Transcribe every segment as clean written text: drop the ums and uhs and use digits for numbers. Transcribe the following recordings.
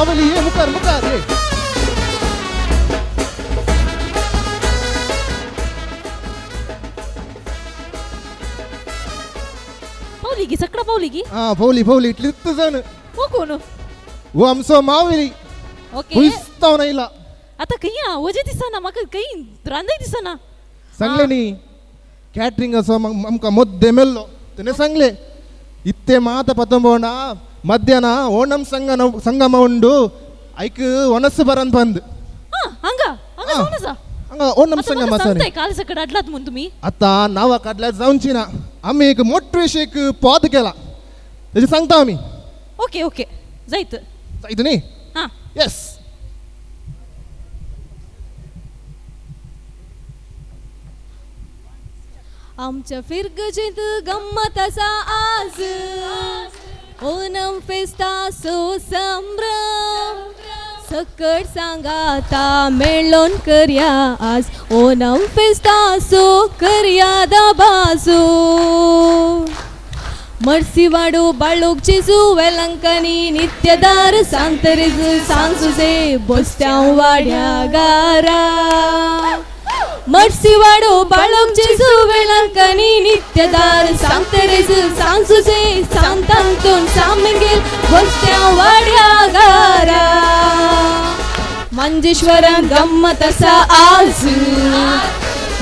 माऊली ये मुकार मुकार ये. पावली की सकड़ा पावली की हा फौली इतलीच जण वो कोण वो आमचो माऊली ओके हुइस्ताव नायला आता खंय वजे दिसना म्हाका खंय रांदय दिसना सांगले नी क्याटरिंग असो आमकां मुद्दे मेल्लो तेणे सांगले इत्ते मात पतंबोंड ಮಧ್ಯಾಹ್ನ ಓಣಂ ಸಂಗಮ ಉಂಡು ಐಕ್ ಒನಸ್ಸು ಬರಂತ ಬಂದ್ ಹಂಗ ಹಂಗ ಸೋನಸ ಹಂಗ ಓಣಂ ಸಂಗಮ सांगताय काल सकट अडलात म्हणून तुम्ही आता नावा काढल्यात जाऊनची ना आम्ही एक मोठे एक पॉद केला त्याची सांगता आम्ही ओके ओके जायत जायत नी हा येस आमच्या फिरगजेत गंमत असा आज ओणम फेस्ता सो संभ्रम सकट सांगाता मेळोन करया आज ओणम फेस्ता सो करया दाबाजो मर्सिवाडो बाळोक चिजू वेलंकनी नित्यदार सांतरेज सांगसुजे बसत्याव वाड्या गारा मर्सिवाडो बाळोक चिजू वेलंकनी नित्यदार सांतरेज सांगसुजे सांतांतून सामंगेल बसत्याव वाड्या गारा मंजेश्वरान गम्मत असा आज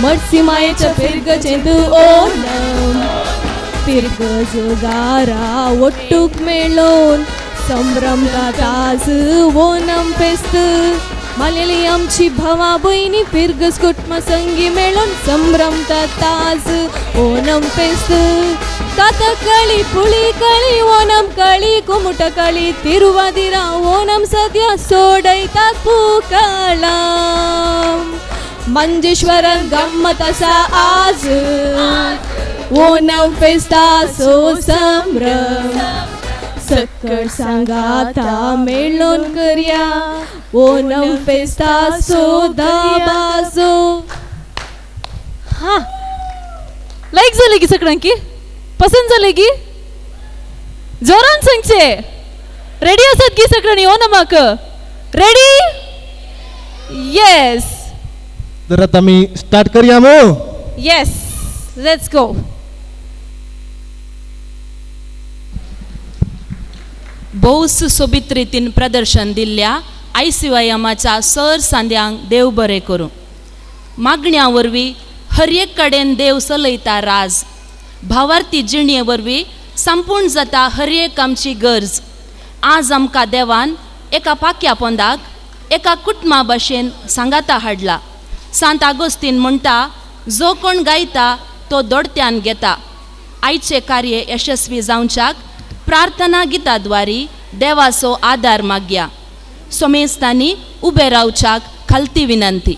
मर्सी मायेच्या फिरगजेंत ओणम फिरगजगारा ಒಟ್ಟುಕ್ मेळोन संभ्रम गाताज ओणम फेस्त मलेलियमची भावा बहिणी फिरगज कुटुंब संगी मेळोन संभ्रम गाताज ओणम फेस्त कातकळी पुळी कळी ओणम कळी कुमुट कळी तिरुवादिरा ओणम सद्या सोडयतात पुकाळा मंजेश्वरन गम्मत असा आज ओणम फेस्ता सो संभ्रम सकट सांगाता मेळोन करया ओणम फेस्ता सो दाबाजो हा लाईक झाले की सगळ्यांकी पसंत झाले की जोरान सांगचे रेडी असत की सगळ्यांनी ओणमाक रेडी येस तर आता मी स्टार्ट करूया मो येस लेट्स गो भोव सुशोभीत रितीन प्रदर्शन दिल्ल्या आयसीवायमाच्या सर सांद्यांक देव बरें करूं मागण्या वरवीं हर एक कडेन देव चलयता राज भावार्थी जिणये वरवीं संपूर्ण जाता हर एक आमची गरज आज आमकां देवान एका पाक्या पोंदाक एका कुटुंबा भाशेन सांगाता हाडला सांत आगोस्तीन म्हणटा जो कोण गायता तो दोडत्यान घेता आयचे कार्य यशस्वी जावच्याक प्रार्थना गिताद्वारी देवाचो आदार मागया सोमेस्तांनी उबे रावच्याक खालती विनंती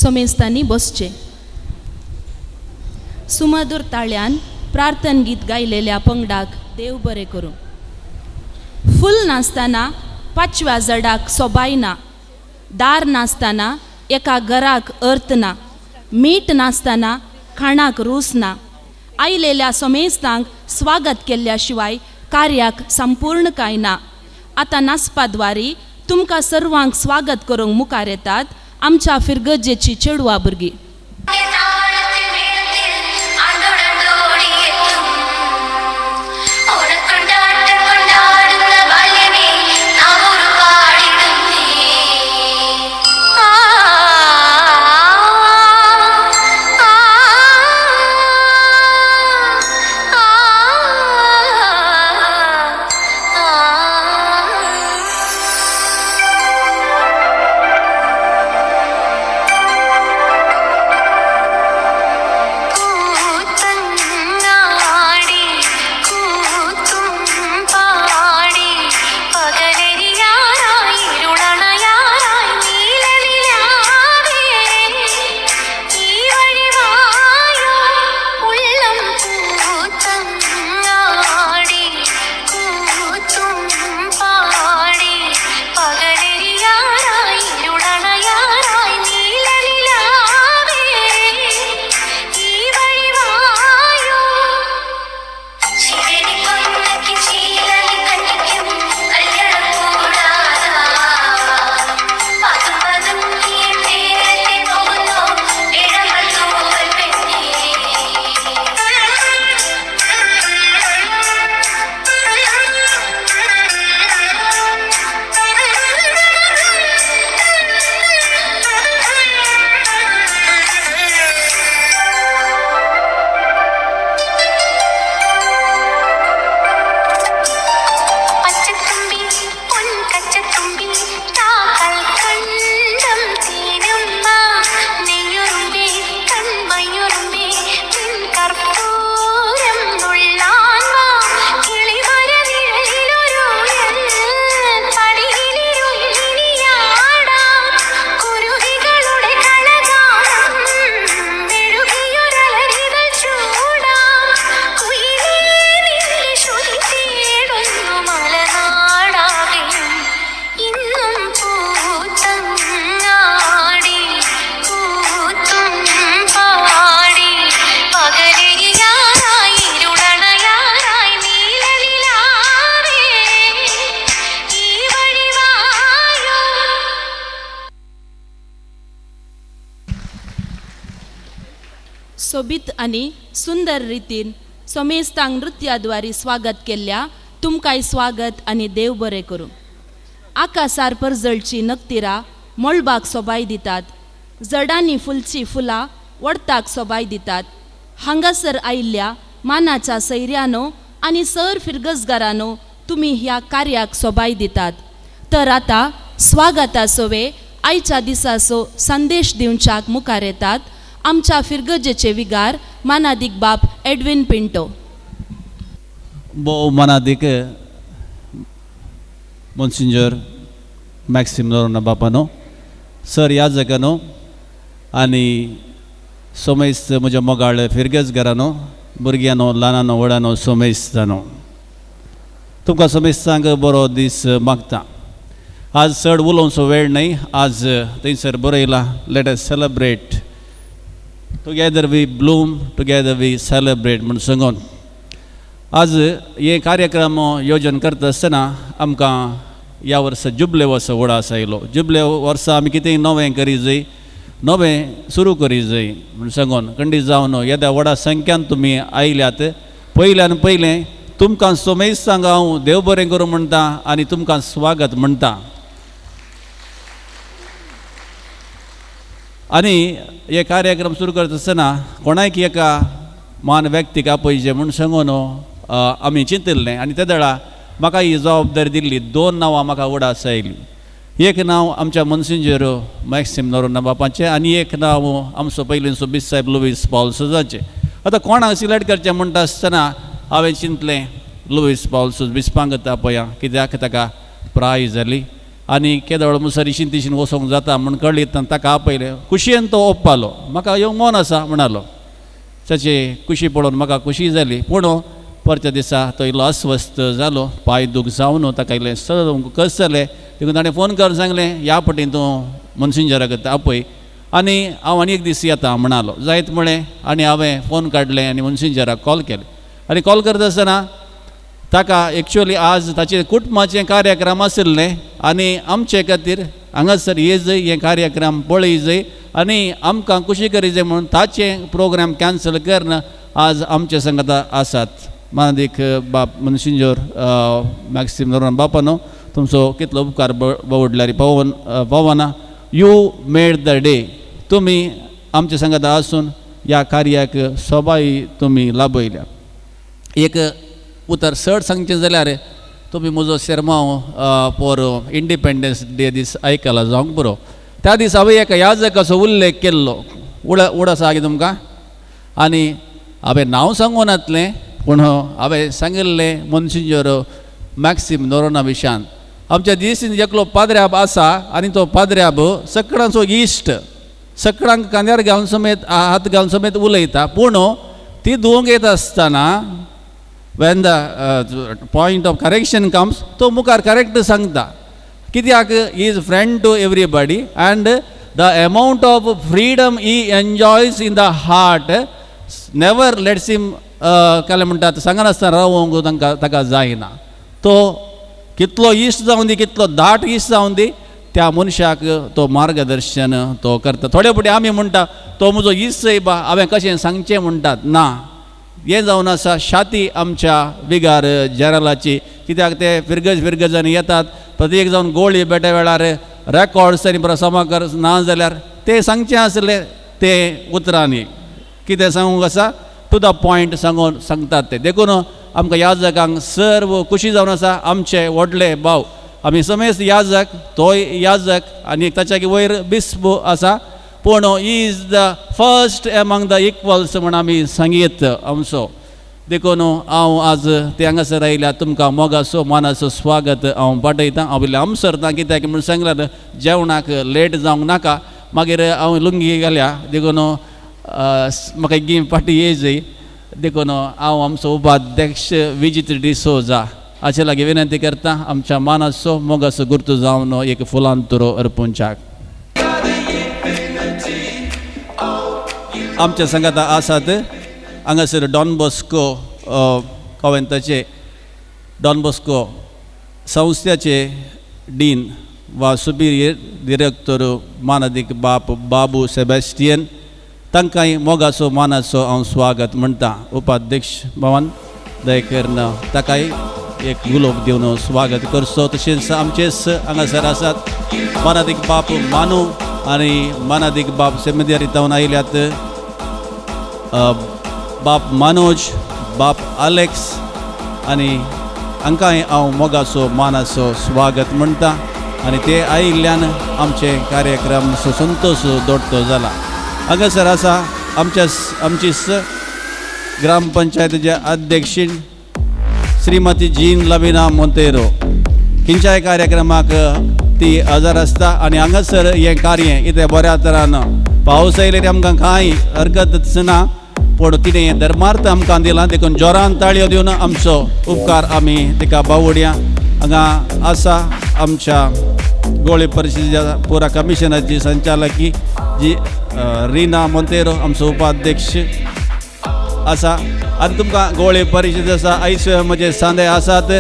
सोमेस्तांनी बसचे. सुमधुर ताळ्यान प्रार्थन गीत गायलेल्या पंगडाक देव बरें करूं. फूल नासतना पांचव्या जडाक सोबाय ना, दार नासतना एका घराक अर्थ ना, मीठ नासतना खाणाक रूस ना. आयलेल्या सोमेस्तांक स्वागत केल्ल्या शिवाय कार्याक संपूर्ण काय ना. आतां नाचपाद्वारी तुमकां सर्वांक स्वागत करूंक मुखार येतात आमच्या फिरगजेची चेडवां भुरगीं. सोबीत आणि सुंदर रितीन सोमेस्तांक नृत्याद्वारे स्वागत केल्ल्या तुमकांय स्वागत आणि देव बरें करूं. आकाशार परजळची नकतिरां मळबाक सोबाय दितात. जडांनी फुलची फुलां वडताक सोबाय दितात. हांगासर आयिल्ल्या मानाच्या सैर्यानो आनी सर फिरगजगारांनो तुमी ह्या कार्याक सोबाय दितात. तर आतां स्वागता सोवे आयच्या दिसाचो संदेश दिवच्याक मुखार येतात आमच्या फिरगजेचे विगार मानादीक बाप एडविन पिंटो. मानादीक मोन्सिंजर मॅक्सिम नोरोना बापानो, सर याजकानो आनी सोमेस्त म्हज्या मोगाळ फिरगजगारानो, भुरग्यानो, ल्हानानो, व्हडानो, सोमेस्तानो, तुमकां सोमेस्तांक बरो दीस मागता. आज चड उलोवचो वेळ न्हय. आज थंयसर बरयला let us celebrate together we bloom together we celebrate म्हूण सांगून आज हे कार्यक्रम योजन करता आसतना आमकां ह्या वर्सा जुबले वर्सा उडास आयलो. जुबले वर्सा आमी कितेंय नवें करी जाय, नवें सुरू करी जाय म्हूण सांगून खंडीत जावन येद्या व्हडा संख्यान तुमी आयल्यात. पयल्यान पयलें तुमकां सोमेस्तांक हांव देव बरें करूं म्हणटा आनी तुमकां स्वागत म्हणटा. आनी हे कार्यक्रम सुरू करता आसतना कोणायक एका मान व्यक्तीक आपयचें म्हूण सांगून आमी चिंतिल्लें आनी त्या वेळा म्हाका ही जबाबदारी दिल्ली. 2 नांवां म्हाका उडास आयलीं. एक नांव आमच्या मोन्सिंजर मॅक्सिम नोरोना बापाचें आनी एक नांव आमचो पयलींचो बिसायब लुईस पॉलसोजाचें. आतां कोणाक सिलेक्ट करचें म्हणटा आसतना हांवें चिंतलें लुईस पॉलसोज बिस्पांगता पळया, कित्याक ताका प्राय जाली आनी केदो वेळ मुसर इशीन तिशीन वसोंक जाता म्हूण कळ्ळी तेन्ना ताका आपयलें खुशयेन तो ओप्पालो म्हाका येवंक मोन आसा म्हणालो ताची खुशी पळोवन म्हाका खुशी जाली पूण परच्या दिसा तो इल्लो अस्वस्थ जालो पांय दूख जावन ताका इल्लें कस जालें देखून ताणें फोन करून सांगलें ह्या पटीन तूं मनसिंजराक आपय आनी हांव आनी एक दीस येता म्हणालो जायत म्हळें आनी हांवें फोन काडलें आनी मनसिंजराक कॉल केलें आनी कॉल करता आसतना ताका एक्चुअली आज ताचें कुटुंबाचें कार्यक्रम आशिल्लें आनी आमचे खातीर हांगासर ये जय हें कार्यक्रम पळय जय आनी आमकां खुशी करी जाय म्हणून ताचें प्रोग्राम कॅन्सल करन आज आमचे संगता आसात मानदीक बाप मनसिंजोर मॅक्सिम नोरान बापानो तुमचो कितलो उपकार बावडल्यार पवना यू मेड द डे तुमी आमच्या संगता आसून ह्या कार्याक सोबाय तुमी लाभयल्या एक उतर चड सांगचें जाल्यार तुमी म्हजो सेरमांव फॉर इंडिपेंडन्स डे दीस आयकला जावंक पुरो त्या दीस हांवें एका याजकाचो उल्लेख केल्लो उड आसा की तुमकां आनी हांवें नांव सांगून नातलें पूण हांवें सांगिल्लें मनसिंजर मॅक्सिम नोरोना विशयान आमच्या दिसीन एकलो पाद्र्याब आसा आनी तो पाद्र्याब सकाळचो इश्ट सकाळांक कांद्यार घालून समेत हात घालून समेत उलयता पूण ती धुवंक येता आसतना when the point of correction comes तो मुखार करेक्ट सांगता कित्याक he is friend to everybody and the amount of freedom he enjoys in the heart never lets him काय म्हणटात सांगनासतना रावोंक ताका जायना तो कितलो इश्ट जावन दी कितलो दाट इश्ट जावन दी त्या मनशाक तो मार्गदर्शन तो करता थोडे फावटी आमी म्हणटा तो म्हजो इश्ट बा हांवें कशें सांगचें म्हणटात ना हें जावन आसा शाती आमच्या विगार जनरलाची कित्याक ते फिरगजांनी येतात प्रत्येक जावन गोळी बेटे वेळार रेकॉर्ड्स आनी प्रसमाकर ना जाल्यार ते सांगचें आसलें ते उतरांनी कितें सांगूंक आसा टू द पॉयंट सांगतात ते देखून आमकां याजकांक सर्व खुशी जावन आसा आमचे व्हडले भाव आमी समेस्त याजक तोय याजक आनी ताच्या वयर बिस्प आसा पूण he is the first among the equals म्हण आमी सांगीत आमचो देखून हांव आज ते हांगासर आयल्या तुमकां मोगाचो मानाचो स्वागत हांव पाठयतां हांव इल्लें आमसरतां कित्याक म्हूण सांगल्यार जेवणाक लेट जावंक नाका मागीर हांव लुंगी घाल्या देखून म्हाका एक फाटी येयजय देखून हांव आमचो उपाध्यक्ष विजित डिसोजा हाचे लागीं विनंती करता आमच्या मानाचो मोगाचो गुर्तू जावन एक फुलान तुरो अर्पुंचाक आमच्या संगता आसात हांगासर डॉन बॉस्को कॉवेंताचे डॉन बॉस्को संस्थेचे डीन वा सुपिरियर डिरेक्टर मानदीक बाप बाबू सेबॅस्टियन तांकांय मोगाचो मानाचो हांव स्वागत म्हणटा उपाध्यक्ष भवन दयकर्न ताकाय एक गुलाब दिवन स्वागत करचो तशेंच आमचेच हांगासर आसात मानदीक बाप मानू आनी मानदीक बाप सेमिनारींतल्यान आयल्यात बाप मनोज बाप अलेक्स आनी हांकांय हांव मोगाचो मानाचो स्वागत म्हणटा आनी ते आयिल्ल्यान आमचे कार्यक्रम संतोश दोडतो जाला हांगासर आसा आमची ग्रामपंचायतीचे अध्यक्षीण श्रीमती जीन लविना मोंतेरो खंयच्याय कार्यक्रमाक ती हजर आसता आनी हांगासर हें कार्य इतलें बऱ्या तरान पावस आयले आमकां कांय हरकत ना पूण तिणें हें धर्मार्थ आमकां दिलां देखून जोरान ताळयो दिवन आमचो उपकार आमी तिका बावोवया हांगा आसा आमच्या गोळे परिशदेच्या पुरा कमिशनाची संचालकी जी रिना मोंतेरो आमचो उपाध्यक्ष आसा आनी तुमकां गोळे परिशद आसा आयचे म्हजे सांदे आसात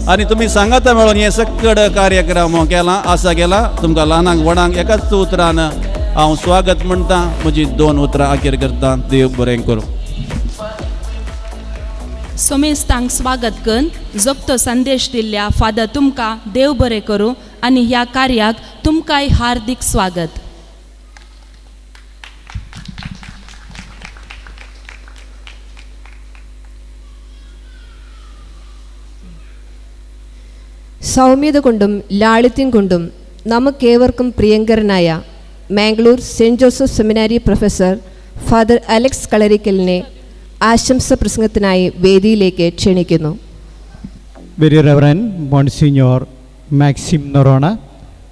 आनी तुमी सांगाता मेळोन हें सकड कार्यक्रम केला तुमकां ल्हानांक व्हडांक एकाच उतरान हांव स्वागत म्हणटा म्हजी 2 उतरां अखेर करता देव बरें करूं सोमेस्तांक स्वागत करून जगतो संदेश दिल्ल्या फादर तुमकां देव बरें करूं आनी ह्या कार्याक तुमकांय हार्दिक स्वागत സൗമ്യത കൊണ്ടും ലാളിത്യം കൊണ്ടും നമുക്കേവർക്കും പ്രിയങ്കരനായ Mangalore saint Joseph seminary professor father Alex കളരിക്കലിനെ ആശംസ പ്രസംഗത്തിനായി വേദിയിലേക്ക് ക്ഷണിക്കുന്നു. Very Reverend Monsignor Maxim Norona,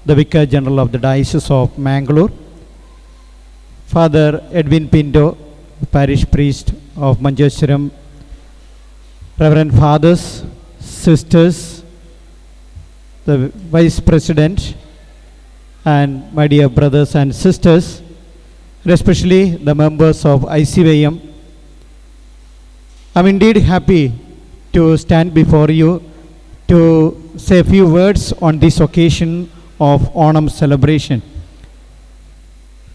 the Vicar General of the Diocese of Mangalore, Father Edwin Pinto, Parish Priest of Manjeshwaram, Reverend Fathers, Sisters, the Vice President, and my dear brothers and sisters, and especially the members of ICYM. I'm indeed happy to stand before you to say a few words on this occasion of Onam celebration.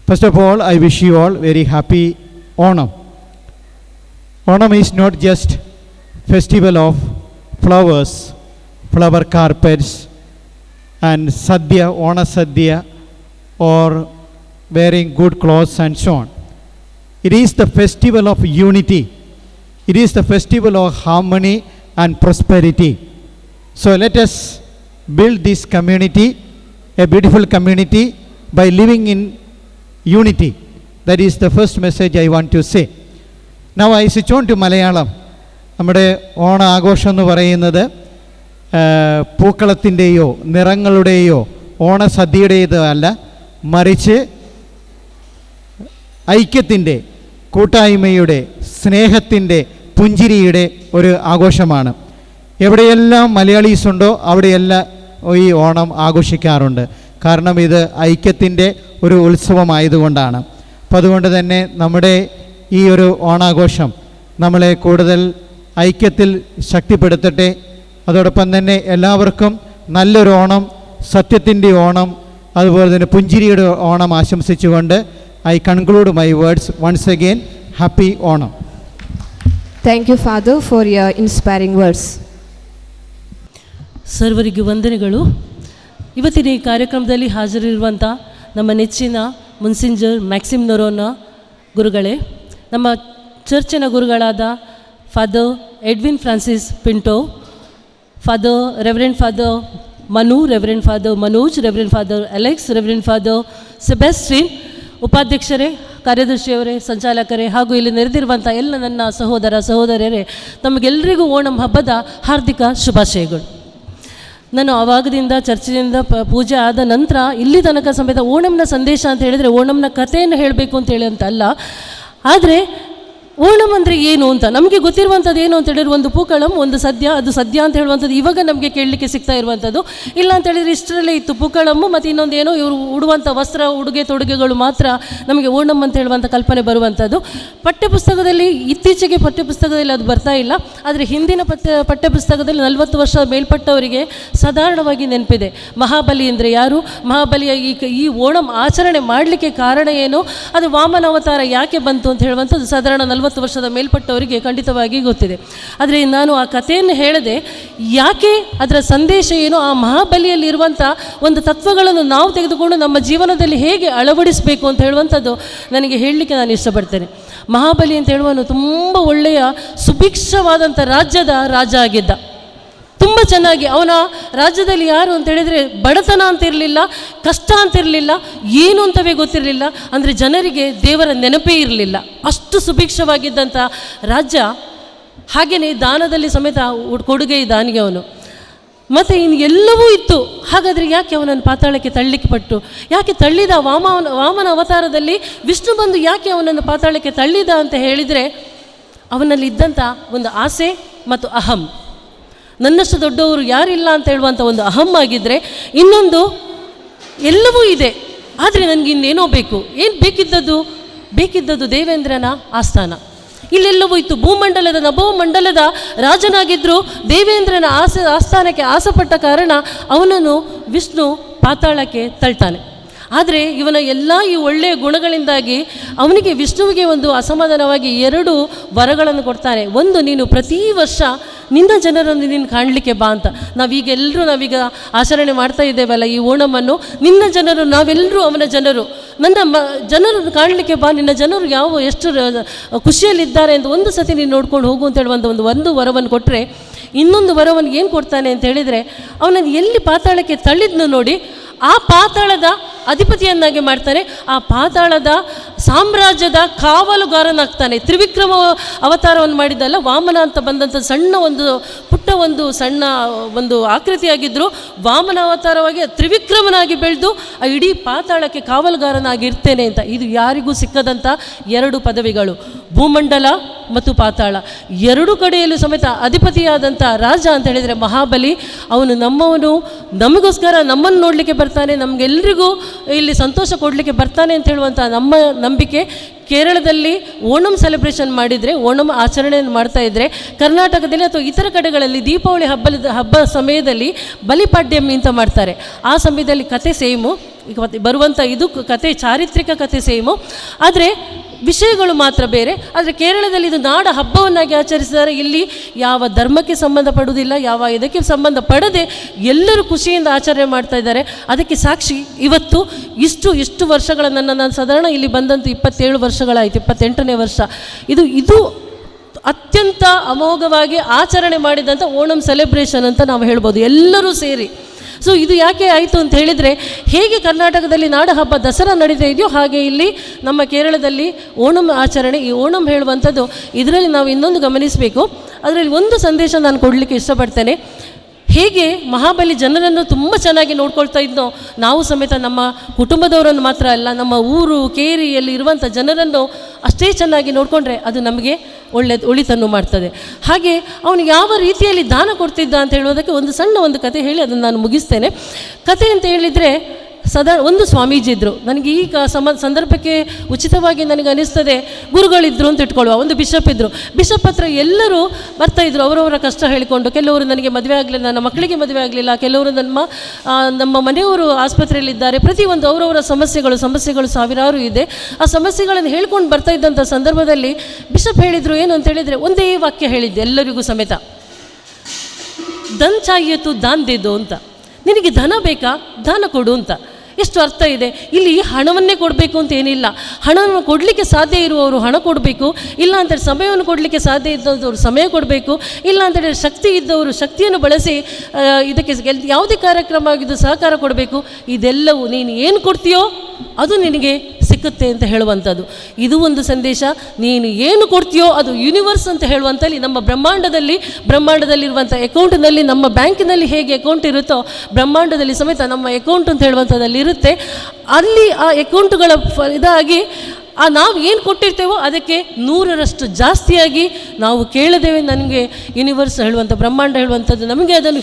First of all, I wish you all very happy Onam. Onam is not just festival of flowers, flower carpets, and sadhya, Ona sadhya, or wearing good clothes and so on. It is the festival of unity. It is the festival of harmony and prosperity. So let us build this community, a beautiful community, by living in unity. That is the first message I want to say. Now I switch on to Malayalam. നമ്മുടെ ഓണ ആഘോഷം എന്ന് പറയുന്നത് പൂക്കളത്തിൻ്റെയോ നിറങ്ങളുടെയോ ഓണസദ്യയുടേതോ അല്ല, മറിച്ച് ഐക്യത്തിൻ്റെ, കൂട്ടായ്മയുടെ, സ്നേഹത്തിൻ്റെ, പുഞ്ചിരിയുടെ ഒരു ആഘോഷമാണ്. എവിടെയെല്ലാം മലയാളീസ് ഉണ്ടോ അവിടെയെല്ലാം ഈ ഓണം ആഘോഷിക്കാറുണ്ട്. കാരണം ഇത് ഐക്യത്തിൻ്റെ ഒരു ഉത്സവമായതുകൊണ്ടാണ്. അപ്പം അതുകൊണ്ട് തന്നെ നമ്മുടെ ഈ ഒരു ഓണാഘോഷം നമ്മളെ കൂടുതൽ ഐക്യത്തിൽ ശക്തിപ്പെടുത്തട്ടെ. അതോടൊപ്പം തന്നെ എല്ലാവർക്കും നല്ലൊരു ഓണം, സത്യത്തിൻ്റെ ഓണം, അതുപോലെ തന്നെ പുഞ്ചിരിയുടെ ഓണം ആശംസിച്ചുകൊണ്ട് I conclude my words. Once again, happy Onam. Thank you, Father, for your inspiring words. ಸರ್ವರಿಗೂ ವಂದನೆಗಳು. ಇವತ್ತಿನ ಈ ಕಾರ್ಯಕ್ರಮದಲ್ಲಿ ಹಾಜರಿರುವಂಥ ನಮ್ಮ ನೆಚ್ಚಿನ ಮುನ್ಸಿಂಜರ್ ಮ್ಯಾಕ್ಸಿಮ್ ನೊರೋನ ಗುರುಗಳೇ, ನಮ್ಮ ಚರ್ಚಿನ ಗುರುಗಳಾದ father Edwin Francis Pinto, father reverend father Manu, reverend father Manoj, reverend father Alex, reverend father Sebastian, ಉಪಾಧ್ಯಕ್ಷರೇ, ಕಾರ್ಯದರ್ಶಿಯವರೇ, ಸಂಚಾಲಕರೇ, ಹಾಗೂ ಇಲ್ಲಿ ನೆರೆದಿರುವಂಥ ಎಲ್ಲ ನನ್ನ ಸಹೋದರ ಸಹೋದರಿಯರೇ, ತಮಗೆಲ್ಲರಿಗೂ ಓಣಂ ಹಬ್ಬದ ಹಾರ್ದಿಕ ಶುಭಾಶಯಗಳು. ನಾನು ಆವಾಗದಿಂದ ಚರ್ಚಿನಿಂದ ಪೂಜೆ ಆದ ನಂತರ ಇಲ್ಲಿ ತನಕ ಸಮೇತ ಓಣಂನ ಸಂದೇಶ ಅಂತ ಹೇಳಿದರೆ ಓಣಂನ ಕಥೆಯನ್ನು ಹೇಳಬೇಕು ಅಂತೇಳಿ ಅಂತ ಅಲ್ಲ, ಆದರೆ ಓಣಂ ಅಂದರೆ ಏನು ಅಂತ ನಮಗೆ ಗೊತ್ತಿರುವಂಥದ್ದು ಏನು ಅಂತ ಹೇಳಿದ್ರೆ ಒಂದು ಪೂಕಳಂ, ಒಂದು ಸದ್ಯ. ಅದು ಸದ್ಯ ಅಂತ ಹೇಳುವಂಥದ್ದು ಇವಾಗ ನಮಗೆ ಕೇಳಲಿಕ್ಕೆ ಸಿಗ್ತಾ ಇರುವಂಥದ್ದು. ಇಲ್ಲ ಅಂತ ಹೇಳಿದರೆ ಇಷ್ಟರಲ್ಲೇ ಇತ್ತು ಪೂಕಳಮ್ಮು, ಮತ್ತು ಇನ್ನೊಂದು ಏನೋ ಇವರು ಉಡುವಂಥ ವಸ್ತ್ರ, ಉಡುಗೆ ತೊಡುಗೆಗಳು ಮಾತ್ರ ನಮಗೆ ಓಣಂ ಅಂತ ಹೇಳುವಂಥ ಕಲ್ಪನೆ ಬರುವಂಥದ್ದು. ಪಠ್ಯಪುಸ್ತಕದಲ್ಲಿ ಇತ್ತೀಚೆಗೆ ಪಠ್ಯಪುಸ್ತಕದಲ್ಲಿ ಅದು ಬರ್ತಾ ಇಲ್ಲ, ಆದರೆ ಹಿಂದಿನ ಪಠ್ಯಪುಸ್ತಕದಲ್ಲಿ 40 ವರ್ಷ ಮೇಲ್ಪಟ್ಟವರಿಗೆ ಸಾಧಾರಣವಾಗಿ ನೆನಪಿದೆ. ಮಹಾಬಲಿ ಅಂದರೆ ಯಾರು, ಮಹಾಬಲಿಯ ಈ ಓಣಂ ಆಚರಣೆ ಮಾಡಲಿಕ್ಕೆ ಕಾರಣ ಏನು, ಅದು ವಾಮನ ಅವತಾರ ಯಾಕೆ ಬಂತು ಅಂತ ಹೇಳುವಂಥದ್ದು ಸಾಧಾರಣ 40 ವರ್ಷದ ಮೇಲ್ಪಟ್ಟವರಿಗೆ ಖಂಡಿತವಾಗಿ ಗೊತ್ತಿದೆ. ಆದರೆ ನಾನು ಆ ಕಥೆಯನ್ನು ಹೇಳದೆ ಯಾಕೆ, ಅದರ ಸಂದೇಶ ಏನು, ಆ ಮಹಾಬಲಿಯಲ್ಲಿರುವಂಥ ಒಂದು ತತ್ವಗಳನ್ನು ನಾವು ತೆಗೆದುಕೊಂಡು ನಮ್ಮ ಜೀವನದಲ್ಲಿ ಹೇಗೆ ಅಳವಡಿಸಬೇಕು ಅಂತ ಹೇಳುವಂಥದ್ದು ನನಗೆ ಹೇಳಲಿಕ್ಕೆ ನಾನು ಇಷ್ಟಪಡ್ತೇನೆ. ಮಹಾಬಲಿ ಅಂತ ಹೇಳುವನು ತುಂಬ ಒಳ್ಳೆಯ ಸುಭಿಕ್ಷವಾದಂಥ ರಾಜ್ಯದ ರಾಜ ಆಗಿದ್ದ. ತುಂಬ ಚೆನ್ನಾಗಿ ಅವನ ರಾಜ್ಯದಲ್ಲಿ ಯಾರು ಅಂತ ಹೇಳಿದರೆ ಬಡತನ ಅಂತ ಇರಲಿಲ್ಲ, ಕಷ್ಟ ಅಂತ ಇರಲಿಲ್ಲ, ಏನು ಅಂತವೇ ಗೊತ್ತಿರಲಿಲ್ಲ. ಅಂದರೆ ಜನರಿಗೆ ದೇವರ ನೆನಪೇ ಇರಲಿಲ್ಲ, ಅಷ್ಟು ಸುಭಿಕ್ಷವಾಗಿದ್ದಂಥ ರಾಜ್ಯ. ಹಾಗೆಯೇ ದಾನದಲ್ಲಿ ಸಮೇತ ಕೊಡುಗೆ ದಾನಿಗೆ ಅವನು. ಮತ್ತು ಇನ್ನು ಎಲ್ಲವೂ ಇತ್ತು. ಹಾಗಾದರೆ ಯಾಕೆ ಅವನನ್ನು ಪಾತಾಳಕ್ಕೆ ತಳ್ಳಲಿಕ್ಕೆ ಪಟ್ಟು, ಯಾಕೆ ತಳ್ಳಿದ? ವಾಮನ ಅವತಾರದಲ್ಲಿ ವಿಷ್ಣು ಬಂದು ಯಾಕೆ ಅವನನ್ನು ಪಾತಾಳಕ್ಕೆ ತಳ್ಳಿದ ಅಂತ ಹೇಳಿದರೆ, ಅವನಲ್ಲಿ ಇದ್ದಂಥ ಒಂದು ಆಸೆ ಮತ್ತು ಅಹಂ. ನನ್ನಷ್ಟು ದೊಡ್ಡವರು ಯಾರಿಲ್ಲ ಅಂತ ಹೇಳುವಂಥ ಒಂದು ಅಹಂ ಆಗಿದ್ದರೆ, ಇನ್ನೊಂದು ಎಲ್ಲವೂ ಇದೆ ಆದರೆ ನನಗೆ ಇನ್ನೇನೋ ಬೇಕು. ಏನು ಬೇಕಿದ್ದದ್ದು ದೇವೇಂದ್ರನ ಆಸ್ಥಾನ. ಇಲ್ಲೆಲ್ಲವೂ ಇತ್ತು. ಭೂಮಂಡಲದ ನಭೋಮಂಡಲದ ರಾಜನಾಗಿದ್ದರೂ ದೇವೇಂದ್ರನ ಆಸ್ಥಾನಕ್ಕೆ ಆಸೆಪಟ್ಟ ಕಾರಣ ಅವನನ್ನು ವಿಷ್ಣು ಪಾತಾಳಕ್ಕೆ ತಳ್ತಾನೆ. ಆದರೆ ಇವನ ಎಲ್ಲ ಈ ಒಳ್ಳೆಯ ಗುಣಗಳಿಂದಾಗಿ ಅವನಿಗೆ, ವಿಷ್ಣುವಿಗೆ ಒಂದು ಅಸಮಾಧಾನವಾಗಿ 2 ವರಗಳನ್ನು ಕೊಡ್ತಾನೆ. ಒಂದು, ನೀನು ಪ್ರತಿ ವರ್ಷ ನಿನ್ನ ಜನರನ್ನು ನೀನು ಕಾಣಲಿಕ್ಕೆ ಬಾ ಅಂತ. ನಾವೀಗ ಆಚರಣೆ ಮಾಡ್ತಾ ಇದ್ದೇವಲ್ಲ ಈ ಓಣಮನ್ನು, ನಿನ್ನ ಜನರು, ನಾವೆಲ್ಲರೂ ಅವನ ಜನರು, ನನ್ನ ಜನರನ್ನು ಕಾಣಲಿಕ್ಕೆ ಬಾ, ನಿನ್ನ ಜನರು ಎಷ್ಟು ಖುಷಿಯಲ್ಲಿದ್ದಾರೆ ಅಂತ ಒಂದು ಸತಿ ನೀನು ನೋಡ್ಕೊಂಡು ಹೋಗು ಅಂತ ಹೇಳುವಂಥ ಒಂದು ವರವನ್ನು ಕೊಟ್ಟರೆ, ಇನ್ನೊಂದು ವರವನ್ನು ಏನು ಕೊಡ್ತಾನೆ ಅಂತ ಹೇಳಿದರೆ, ಅವನನ್ನು ಎಲ್ಲಿ ಪಾತಾಳಕ್ಕೆ ತಳ್ಳಿದ್ನು ನೋಡಿ, ಆ ಪಾತಾಳದ ಅಧಿಪತಿಯನ್ನಾಗಿ ಮಾಡ್ತಾನೆ. ಆ ಪಾತಾಳದ ಸಾಮ್ರಾಜ್ಯದ ಕಾವಲುಗಾರನಾಗ್ತಾನೆ. ತ್ರಿವಿಕ್ರಮ ಅವತಾರವನ್ನು ಮಾಡಿದ್ದಲ್ಲ, ವಾಮನ ಅಂತ ಬಂದಂಥ ಸಣ್ಣ ಪುಟ್ಟ ಸಣ್ಣ ಆಕೃತಿಯಾಗಿದ್ದರು. ವಾಮನ ಅವತಾರವಾಗಿ ತ್ರಿವಿಕ್ರಮನಾಗಿ ಬೆಳೆದು ಆ ಇಡೀ ಪಾತಾಳಕ್ಕೆ ಕಾವಲುಗಾರನಾಗಿರ್ತೇನೆ ಅಂತ. ಇದು ಯಾರಿಗೂ ಸಿಕ್ಕದಂಥ 2 ಪದವಿಗಳು, ಭೂಮಂಡಲ ಮತ್ತು ಪಾತಾಳ. 2 ಕಡೆಯಲ್ಲೂ ಸಮೇತ ಅಧಿಪತಿಯಾದಂಥ ರಾಜ ಅಂತ ಹೇಳಿದರೆ ಮಹಾಬಲಿ. ಅವನು ನಮ್ಮವನು, ನಮಗೋಸ್ಕರ ನಮ್ಮನ್ನು ನೋಡಲಿಕ್ಕೆ ಬರ್ತಾನೆ, ನಮಗೆಲ್ಲರಿಗೂ ಇಲ್ಲಿ ಸಂತೋಷ ಕೊಡಲಿಕ್ಕೆ ಬರ್ತಾನೆ ಅಂತ ಹೇಳುವಂಥ ನಮ್ಮ ನಂಬಿಕೆ. ಕೇರಳದಲ್ಲಿ ಓಣಂ ಸೆಲೆಬ್ರೇಷನ್ ಮಾಡಿದರೆ, ಓಣಂ ಆಚರಣೆಯನ್ನು ಮಾಡ್ತಾ ಇದ್ದರೆ, ಕರ್ನಾಟಕದಲ್ಲಿ ಅಥವಾ ಇತರ ಕಡೆಗಳಲ್ಲಿ ದೀಪಾವಳಿ ಹಬ್ಬ ಸಮಯದಲ್ಲಿ ಬಲಿಪಾಡ್ಯಮಿ ಅಂತ ಮಾಡ್ತಾರೆ. ಆ ಸಮಯದಲ್ಲಿ ಕತೆ ಸೇಮು, ಬರುವಂಥ ಇದು ಕತೆ ಚಾರಿತ್ರಿಕ ಕತೆ ಸೇಮು, ಆದರೆ ವಿಷಯಗಳು ಮಾತ್ರ ಬೇರೆ. ಆದರೆ ಕೇರಳದಲ್ಲಿ ಇದು ನಾಡ ಹಬ್ಬವನ್ನಾಗಿ ಆಚರಿಸಿದ್ದಾರೆ. ಇಲ್ಲಿ ಯಾವ ಧರ್ಮಕ್ಕೆ ಸಂಬಂಧಪಡುವುದಿಲ್ಲ, ಯಾವ ಇದಕ್ಕೆ ಸಂಬಂಧಪಡದೆ ಎಲ್ಲರೂ ಖುಷಿಯಿಂದ ಆಚರಣೆ ಮಾಡ್ತಾ ಇದ್ದಾರೆ. ಅದಕ್ಕೆ ಸಾಕ್ಷಿ ಇವತ್ತು ಇಷ್ಟು ವರ್ಷಗಳ ನಾನು ಸಾಧಾರಣ ಇಲ್ಲಿ ಬಂದಂತೂ 27 ವರ್ಷಗಳಾಯಿತು, 28ನೇ ವರ್ಷ. ಇದು ಅತ್ಯಂತ ಅಮೋಘವಾಗಿ ಆಚರಣೆ ಮಾಡಿದಂಥ ಓಣಂ ಸೆಲೆಬ್ರೇಷನ್ ಅಂತ ನಾವು ಹೇಳ್ಬೋದು, ಎಲ್ಲರೂ ಸೇರಿ. ಸೊ ಇದು ಯಾಕೆ ಆಯಿತು ಅಂತ ಹೇಳಿದರೆ, ಹೇಗೆ ಕರ್ನಾಟಕದಲ್ಲಿ ನಾಡ ಹಬ್ಬ ದಸರಾ ನಡೀತಾ ಇದೆಯೋ ಹಾಗೆ ಇಲ್ಲಿ ನಮ್ಮ ಕೇರಳದಲ್ಲಿ ಓಣಂ ಆಚರಣೆ. ಈ ಓಣಂ ಹೇಳುವಂಥದ್ದು ಇದರಲ್ಲಿ ನಾವು ಇನ್ನೊಂದು ಗಮನಿಸಬೇಕು. ಅದರಲ್ಲಿ ಒಂದು ಸಂದೇಶ ನಾನು ಕೊಡಲಿಕ್ಕೆ ಇಷ್ಟಪಡ್ತೇನೆ. ಹೇಗೆ ಮಹಾಬಲಿ ಜನರನ್ನು ತುಂಬ ಚೆನ್ನಾಗಿ ನೋಡ್ಕೊಳ್ತಾ ಇದ್ನೋ, ನಾವು ಸಮೇತ ನಮ್ಮ ಕುಟುಂಬದವರನ್ನು ಮಾತ್ರ ಅಲ್ಲ, ನಮ್ಮ ಊರು ಕೇರಿಯಲ್ಲಿ ಇರುವಂಥ ಜನರನ್ನು ಅಷ್ಟೇ ಚೆನ್ನಾಗಿ ನೋಡಿಕೊಂಡ್ರೆ ಅದು ನಮಗೆ ಒಳಿತನ್ನು ಮಾಡ್ತದೆ. ಹಾಗೆ ಅವನು ಯಾವ ರೀತಿಯಲ್ಲಿ ದಾನ ಕೊಡ್ತಿದ್ದ ಅಂತ ಹೇಳೋದಕ್ಕೆ ಒಂದು ಸಣ್ಣ ಕತೆ ಹೇಳಿ ಅದನ್ನು ನಾನು ಮುಗಿಸ್ತೇನೆ. ಕತೆ ಅಂತ ಹೇಳಿದರೆ, ಒಂದು ಸ್ವಾಮೀಜಿ ಇದ್ದರು. ನನಗೆ ಈಗ ಸಂದರ್ಭಕ್ಕೆ ಉಚಿತವಾಗಿ ನನಗೆ ಅನಿಸ್ತದೆ, ಗುರುಗಳಿದ್ದರು ಅಂತ ಇಟ್ಕೊಳ್ಳುವ. ಒಂದು ಬಿಷಪ್ ಇದ್ದರು. ಬಿಷಪ್ ಹತ್ರ ಎಲ್ಲರೂ ಬರ್ತಾಯಿದ್ರು, ಅವರವರ ಕಷ್ಟ ಹೇಳಿಕೊಂಡು. ಕೆಲವರು ನನಗೆ ಮದುವೆ ಆಗಲಿಲ್ಲ, ನನ್ನ ಮಕ್ಕಳಿಗೆ ಮದುವೆ ಆಗಲಿಲ್ಲ, ಕೆಲವರು ನಮ್ಮ ಮನೆಯವರು ಆಸ್ಪತ್ರೆಯಲ್ಲಿದ್ದಾರೆ. ಪ್ರತಿಯೊಂದು ಅವರವರ ಸಮಸ್ಯೆಗಳು ಸಾವಿರಾರು ಇದೆ. ಆ ಸಮಸ್ಯೆಗಳನ್ನು ಹೇಳ್ಕೊಂಡು ಬರ್ತಾ ಇದ್ದಂಥ ಸಂದರ್ಭದಲ್ಲಿ ಬಿಷಪ್ ಹೇಳಿದರು ಏನು ಅಂತ ಹೇಳಿದರೆ, ಒಂದೇ ವಾಕ್ಯ ಹೇಳಿದ್ದೆ ಎಲ್ಲರಿಗೂ ಸಮೇತ, ದನ್ ಚಾಹಿಯತು ದಾನ್ ದೇದೋ ಅಂತ. ನಿನಗೆ ಧನ ಬೇಕಾ, ದಾನ ಕೊಡು ಅಂತ. ಎಷ್ಟು ಅರ್ಥ ಇದೆ ಇಲ್ಲಿ. ಹಣವನ್ನೇ ಕೊಡಬೇಕು ಅಂತ ಏನಿಲ್ಲ. ಹಣವನ್ನು ಕೊಡಲಿಕ್ಕೆ ಸಾಧ್ಯ ಇರುವವರು ಹಣ ಕೊಡಬೇಕು, ಇಲ್ಲ ಅಂತೇಳಿ ಸಮಯವನ್ನು ಕೊಡಲಿಕ್ಕೆ ಸಾಧ್ಯ ಇದ್ದವರು ಸಮಯ ಕೊಡಬೇಕು, ಇಲ್ಲ ಅಂತೇಳಿ ಶಕ್ತಿ ಇದ್ದವರು ಶಕ್ತಿಯನ್ನು ಬಳಸಿ ಇದಕ್ಕೆ ಯಾವುದೇ ಕಾರ್ಯಕ್ರಮ ಆಗಿದ್ದು ಸಹಕಾರ ಕೊಡಬೇಕು. ಇದೆಲ್ಲವೂ ನೀನು ಏನು ಕೊಡ್ತೀಯೋ ಅದು ನಿನಗೆ ಸಿಕ್ಕುತ್ತೆ ಅಂತ ಹೇಳುವಂಥದ್ದು. ಇದು ಒಂದು ಸಂದೇಶ. ನೀನು ಏನು ಕೊಡ್ತೀಯೋ ಅದು ಯೂನಿವರ್ಸ್ ಅಂತ ಹೇಳುವಂಥಲ್ಲಿ, ನಮ್ಮ ಬ್ರಹ್ಮಾಂಡದಲ್ಲಿರುವಂಥ ಅಕೌಂಟ್ನಲ್ಲಿ, ನಮ್ಮ ಬ್ಯಾಂಕಿನಲ್ಲಿ ಹೇಗೆ ಅಕೌಂಟ್ ಇರುತ್ತೋ ಬ್ರಹ್ಮಾಂಡದಲ್ಲಿ ಸಮೇತ ನಮ್ಮ ಅಕೌಂಟ್ ಅಂತ ಹೇಳುವಂಥದ್ದಲ್ಲಿ ಇರುತ್ತೆ. ಅಲ್ಲಿ ಆ ಅಕೌಂಟುಗಳ ಇದಾಗಿ ನಾವು ಏನು ಕೊಟ್ಟಿರ್ತೇವೋ ಅದಕ್ಕೆ 100ರಷ್ಟು ಜಾಸ್ತಿಯಾಗಿ ನಾವು ಕೇಳದೇವೆ ನನಗೆ ಯೂನಿವರ್ಸ್ ಹೇಳುವಂಥ, ಬ್ರಹ್ಮಾಂಡ ಹೇಳುವಂಥದ್ದು ನಮಗೆ ಅದನ್ನು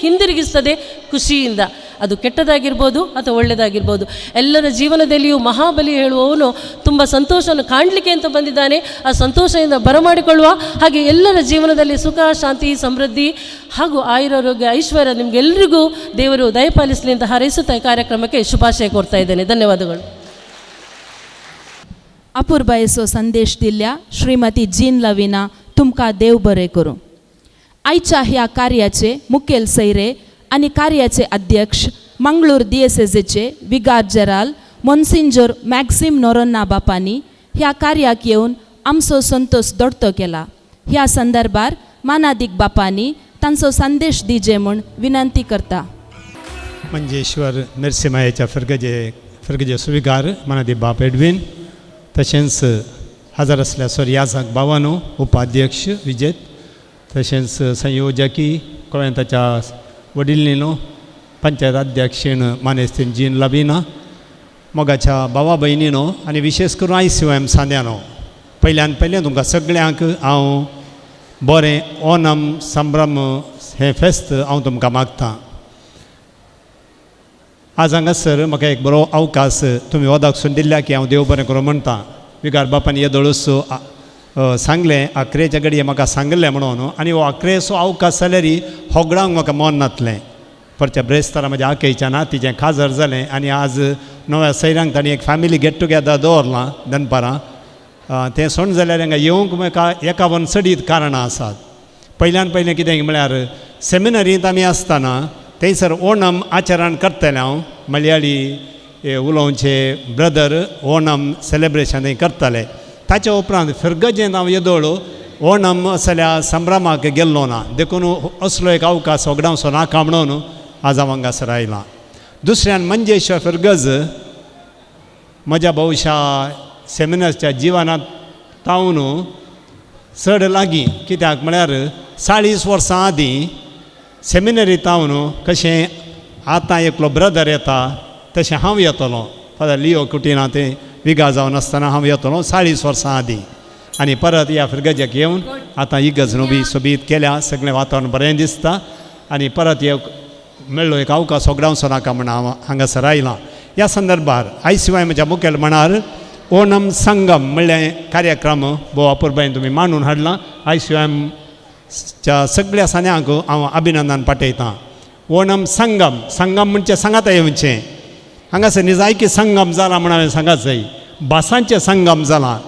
ಹಿಂದಿರುಗಿಸ್ತದೆ ಖುಷಿಯಿಂದ. ಅದು ಕೆಟ್ಟದಾಗಿರ್ಬೋದು ಅಥವಾ ಒಳ್ಳೆಯದಾಗಿರ್ಬೋದು. ಎಲ್ಲರ ಜೀವನದಲ್ಲಿಯೂ ಮಹಾಬಲಿ ಹೇಳುವವನು ತುಂಬ ಸಂತೋಷವನ್ನು ಕಾಣಲಿಕ್ಕೆ ಅಂತ ಬಂದಿದ್ದಾನೆ. ಆ ಸಂತೋಷದಿಂದ ಬರಮಾಡಿಕೊಳ್ಳುವ ಹಾಗೆ ಎಲ್ಲರ ಜೀವನದಲ್ಲಿ ಸುಖ, ಶಾಂತಿ, ಸಮೃದ್ಧಿ ಹಾಗೂ ಆಯುರಾರೋಗ್ಯ, ಐಶ್ವರ್ಯ ನಿಮಗೆಲ್ಲರಿಗೂ ದೇವರು ದಯಪಾಲಿಸಲಿ ಅಂತ ಹಾರೈಸುತ್ತಾ ಈ ಕಾರ್ಯಕ್ರಮಕ್ಕೆ ಶುಭಾಶಯ ಕೋರ್ತಾ ಇದ್ದೇನೆ. ಧನ್ಯವಾದಗಳು. अपुरबायेचो संदेश दिल्ल्या श्रीमती जीन लविना तुमकां देव बरें करूं. आयच्या ह्या कार्याचे मुखेल सैरे आनी कार्याचे अध्यक्ष मंगळूर दिएसेजेचे विगार जनरल मोन्सिंजर मॅक्सिम नोरोन्ना बापानी ह्या कार्याक येवन आमचो संतोष दडतो केला. ह्या संदर्भार मानादीक बापानी तांचो संदेश दिजे म्हूण विनंती करता. मंजेश्वर मिरसिमायेच्या फर्गजे सुविगार मानादीक बाप एडविन, तशेंच हजर असल्या याजाक बावानो, उपाध्यक्ष विजेत, तशेंच संयोजकी गोंयांताच्या वडिलिनो, पंचायत अध्यक्षीण मानेस्तीन जीन लविना, मोगाच्या भावा भयणीनो आनी विशेश करून ICOM सांद्यानो, पयलें तुमकां सगळ्यांक हांव बरें ओणम संभ्रम हें फेस्त हांव तुमकां मागतां. आज हांगासर म्हाका एक बरो अवकाश तुमी वदाकसून दिल्ल्या की हांव देव बरें करूं म्हणटा. विगार बापान येदोळूच सांगलें, अकरेच्या घडये म्हाका सांगलें म्हणून, आनी हो अकरेचो अवकाश जाल्यार होगडावंक म्हाका मन नातलें. परच्या ब्रेस्तारा म्हाज्या आकेच्या नातीचें खाजर जालें आनी आज नव्या सैरांक तांणी एक फॅमिली गेट टुगेदर दवरलां दनपारां. तें सोण जाल्यार हांगा येवंक म्हाका 51 कारणां आसात. पयलें कितें म्हळ्यार सेमिनरींत आमी आसतना थंयसर ओणम आचरण करतलें हांव. मलयाळी उलोवचे ब्रदर ओणम सेलेब्रेशन थंय करतले. ताच्या उपरांत फिरगजेंत हांव येदोळ ओणम असल्या संभ्रमाक गेल्लो ना, देखून असलो एक अवकाश वगडावचो नाका म्हणून आज हांव हांगासर आयलां. दुसऱ्यान मंजेश्वर फिरगज म्हज्या भविश्या सेमिनर्सच्या जिवनांत तावन चड लागीं कित्याक म्हळ्यार 40 वर्सां आदीं सेमिनरी तावन कशें आतां एकलो ब्रदर येता तशें हांव येतलो फादर लिओ कुटिना ते विगा जावन आसतना हांव येतलो 40 वर्सां आदीं आनी परत ह्या फिरगेजेक येवन आतां इगर्ज न्हू बी सोबीत केल्या सगळें वातावरण बरें दिसता आनी परत हे मेळ्ळो एक अवकाश वगडावचो नाका म्हण हांव हांगासर आयलां. ह्या संदर्भार आयसिवाय म्हज्या मुखेल मनार ओणम संगम म्हणलें कार्यक्रम भोव अपुर्बायेन तुमी मांडून हाडलां. आयसिवायच्या सगळ्या सान्यांक हांव अभिनंदन पाठयतां. ओणम संगम संगम म्हणजे सांगात येवचें हांगासर न्ही जायकी संगम जाला म्हण हांवें सांगात जाय. भासांचें संगम जालां.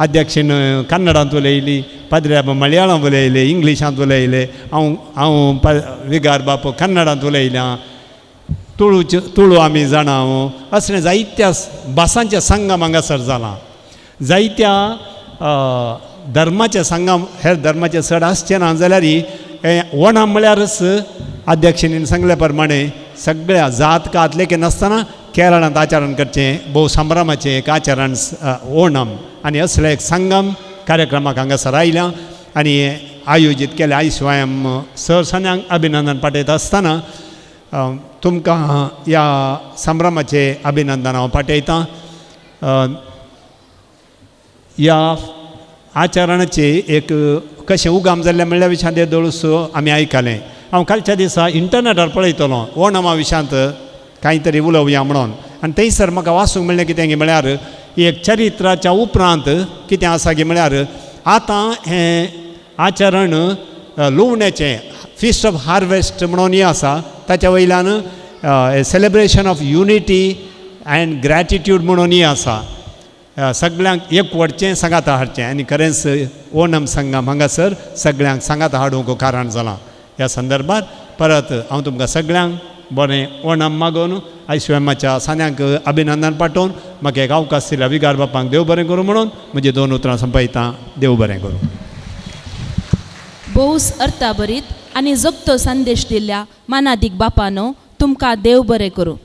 अध्यक्षीन कन्नडांत उलयली, पाद्र्या मलयाळांत उलयले, इंग्लिशांत उलयले, हांव विगार बापू कन्नडांत उलयल्या, तुळू आमी जाणा असलें जायत्या भासांचें संगम हांगासर जालां. जायत्या धर्माचे संगम हेर धर्माचे चड आसचे ना जाल्यार ओणम म्हळ्यारच अध्यक्षीन सांगल्या प्रमाणे सगळ्या जात कात लेखी नासतना केरळांत आचरण करचें भोव संभ्रमाचें एक आचरण ओणम आनी असले एक संगम कार्यक्रमाक हांगासर आयल्या आनी आयोजीत केले. आयसिवायम सर सान्यांक अभिनंदन पाठयता आसतना तुमकां ह्या संभ्रमाचें अभिनंदन हांव पाठयतां. ह्या आचरणाचे एक कशें उगाम जाल्ल्या म्हणल्या विशयांत दोळूस आमी आयकलें. हांव कालच्या दिसा इंटरनेटार पळयतलो ओणमा विशयांत कांय तरी उलोवया म्हणून आनी थंयसर म्हाका वाचूंक मेळ्ळें कितें गे म्हळ्यार एक चरित्राच्या उपरांत कितें आसा गे म्हळ्यार आतां हें आचरण लुवण्याचें फिस्ट ऑफ हार्वेस्ट म्हणून हें आसा ताच्या वयल्यान celebration of unity and gratitude म्हणून हें आसा. सगळ्यांक एकवटचें सांगात हाडचें आनी खरेंच ओणम संगम हांगासर सगळ्यांक सांगात हाडूंक कारण जालां. ह्या संदर्भात परत हांव तुमकां सगळ्यांक बरें ओणम मागोवन आयसिवायमाच्या सान्यांक अभिनंदन पाठोवन म्हाका एक अवकाश दिला. विगार बापांक देव बरें करूं म्हणून म्हजी 2 उतरां संपयतां. देव बरें करूं. भोवस अर्थाभरीत आनी जगतो संदेश दिल्ल्या मानादीक बापानो तुमकां देव बरें करूं.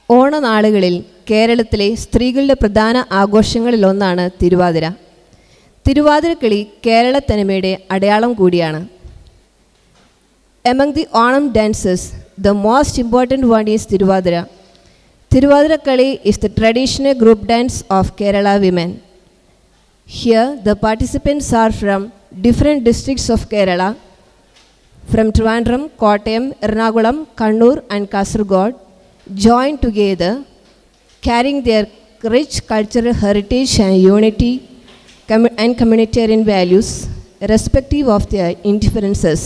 ഓണനാളുകളിൽ കേരളത്തിലെ സ്ത്രീകളുടെ പ്രധാന ആഘോഷങ്ങളിലൊന്നാണ് തിരുവാതിര. തിരുവാതിരക്കളി കേരളത്തനിമയുടെ അടയാളം കൂടിയാണ്. Among the Onam dances, the most important one is Tiruvadira. Tiruvadirakali is the traditional group dance of Kerala women. Here, the participants are from different districts of Kerala, from Trivandrum, Kottayam, Ernakulam, Kannur and Kasaragod, joined together, carrying their rich cultural heritage and unity and communitarian values, irrespective of their indifferences.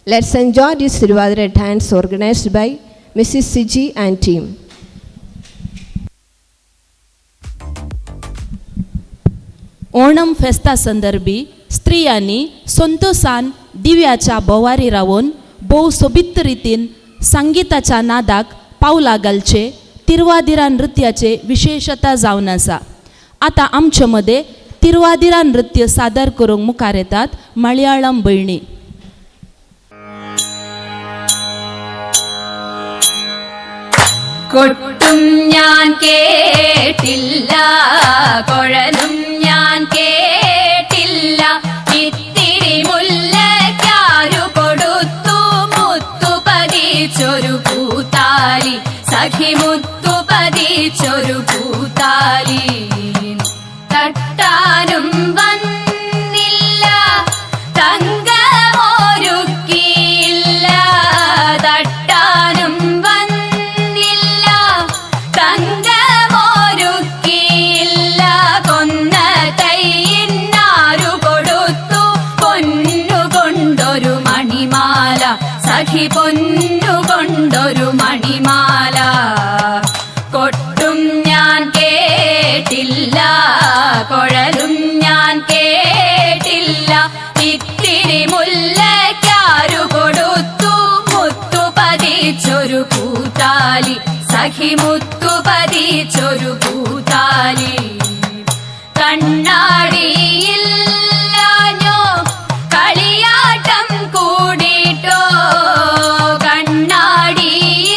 Let's enjoy this Tiruvadira dance organized by Mrs. Siji and team. Onam फेस्ता संदर्भी स्त्रियांनी संतोषान दिव्याच्या भोवारी रावून भोव सोबीत रितीन संगीताच्या नादाक पावला घालचे तिरवादिरा नृत्याचे विशेषता जावन आसा. आतां आमचे मदें तिरवादिरा नृत्य सादर करूंक मुखार येतात मलयाळम भयणी. കൊട്ടും ഞാൻ കേട്ടില്ല, കുഴലും ഞാൻ കേട്ടില്ല, ഇത്തിരി മുല്ലയ്ക്കാരു കൊടുത്തു മുത്തു പതിച്ചൊരു പൂത്താലി, സഖി മുത്തു പതിച്ചൊരു പൂത്താലി. തട്ടാനും വന്നില്ല, തങ്കമൊരുക്കിയില്ല, തട്ടാനും വന്നില്ല, തങ്കമൊരുക്കിയില്ല, കൊന്ന തൈയിന്നാരു കൊടുത്തു പൊന്നുകൊണ്ടൊരു മണിമാല, സഖി പൊന്നുകൊണ്ടൊരു മണിമാല. കൊട്ടും ഞാൻ കേട്ടില്ല, കുഴലും ഞാൻ കേട്ടില്ല, ഇത്തിരി മുല്ലയ്ക്കാരു കൊടുത്തു മുത്തു പതിച്ചൊരു പൂത്താലി, സഖി മുത്തു പതിച്ചൊരു പൂത്താലി. കണ്ണാടിയില്ലാഞ്ഞോ കളിയാട്ടം കൂടിട്ടോ, കണ്ണാടിയില്ലാഞ്ഞോ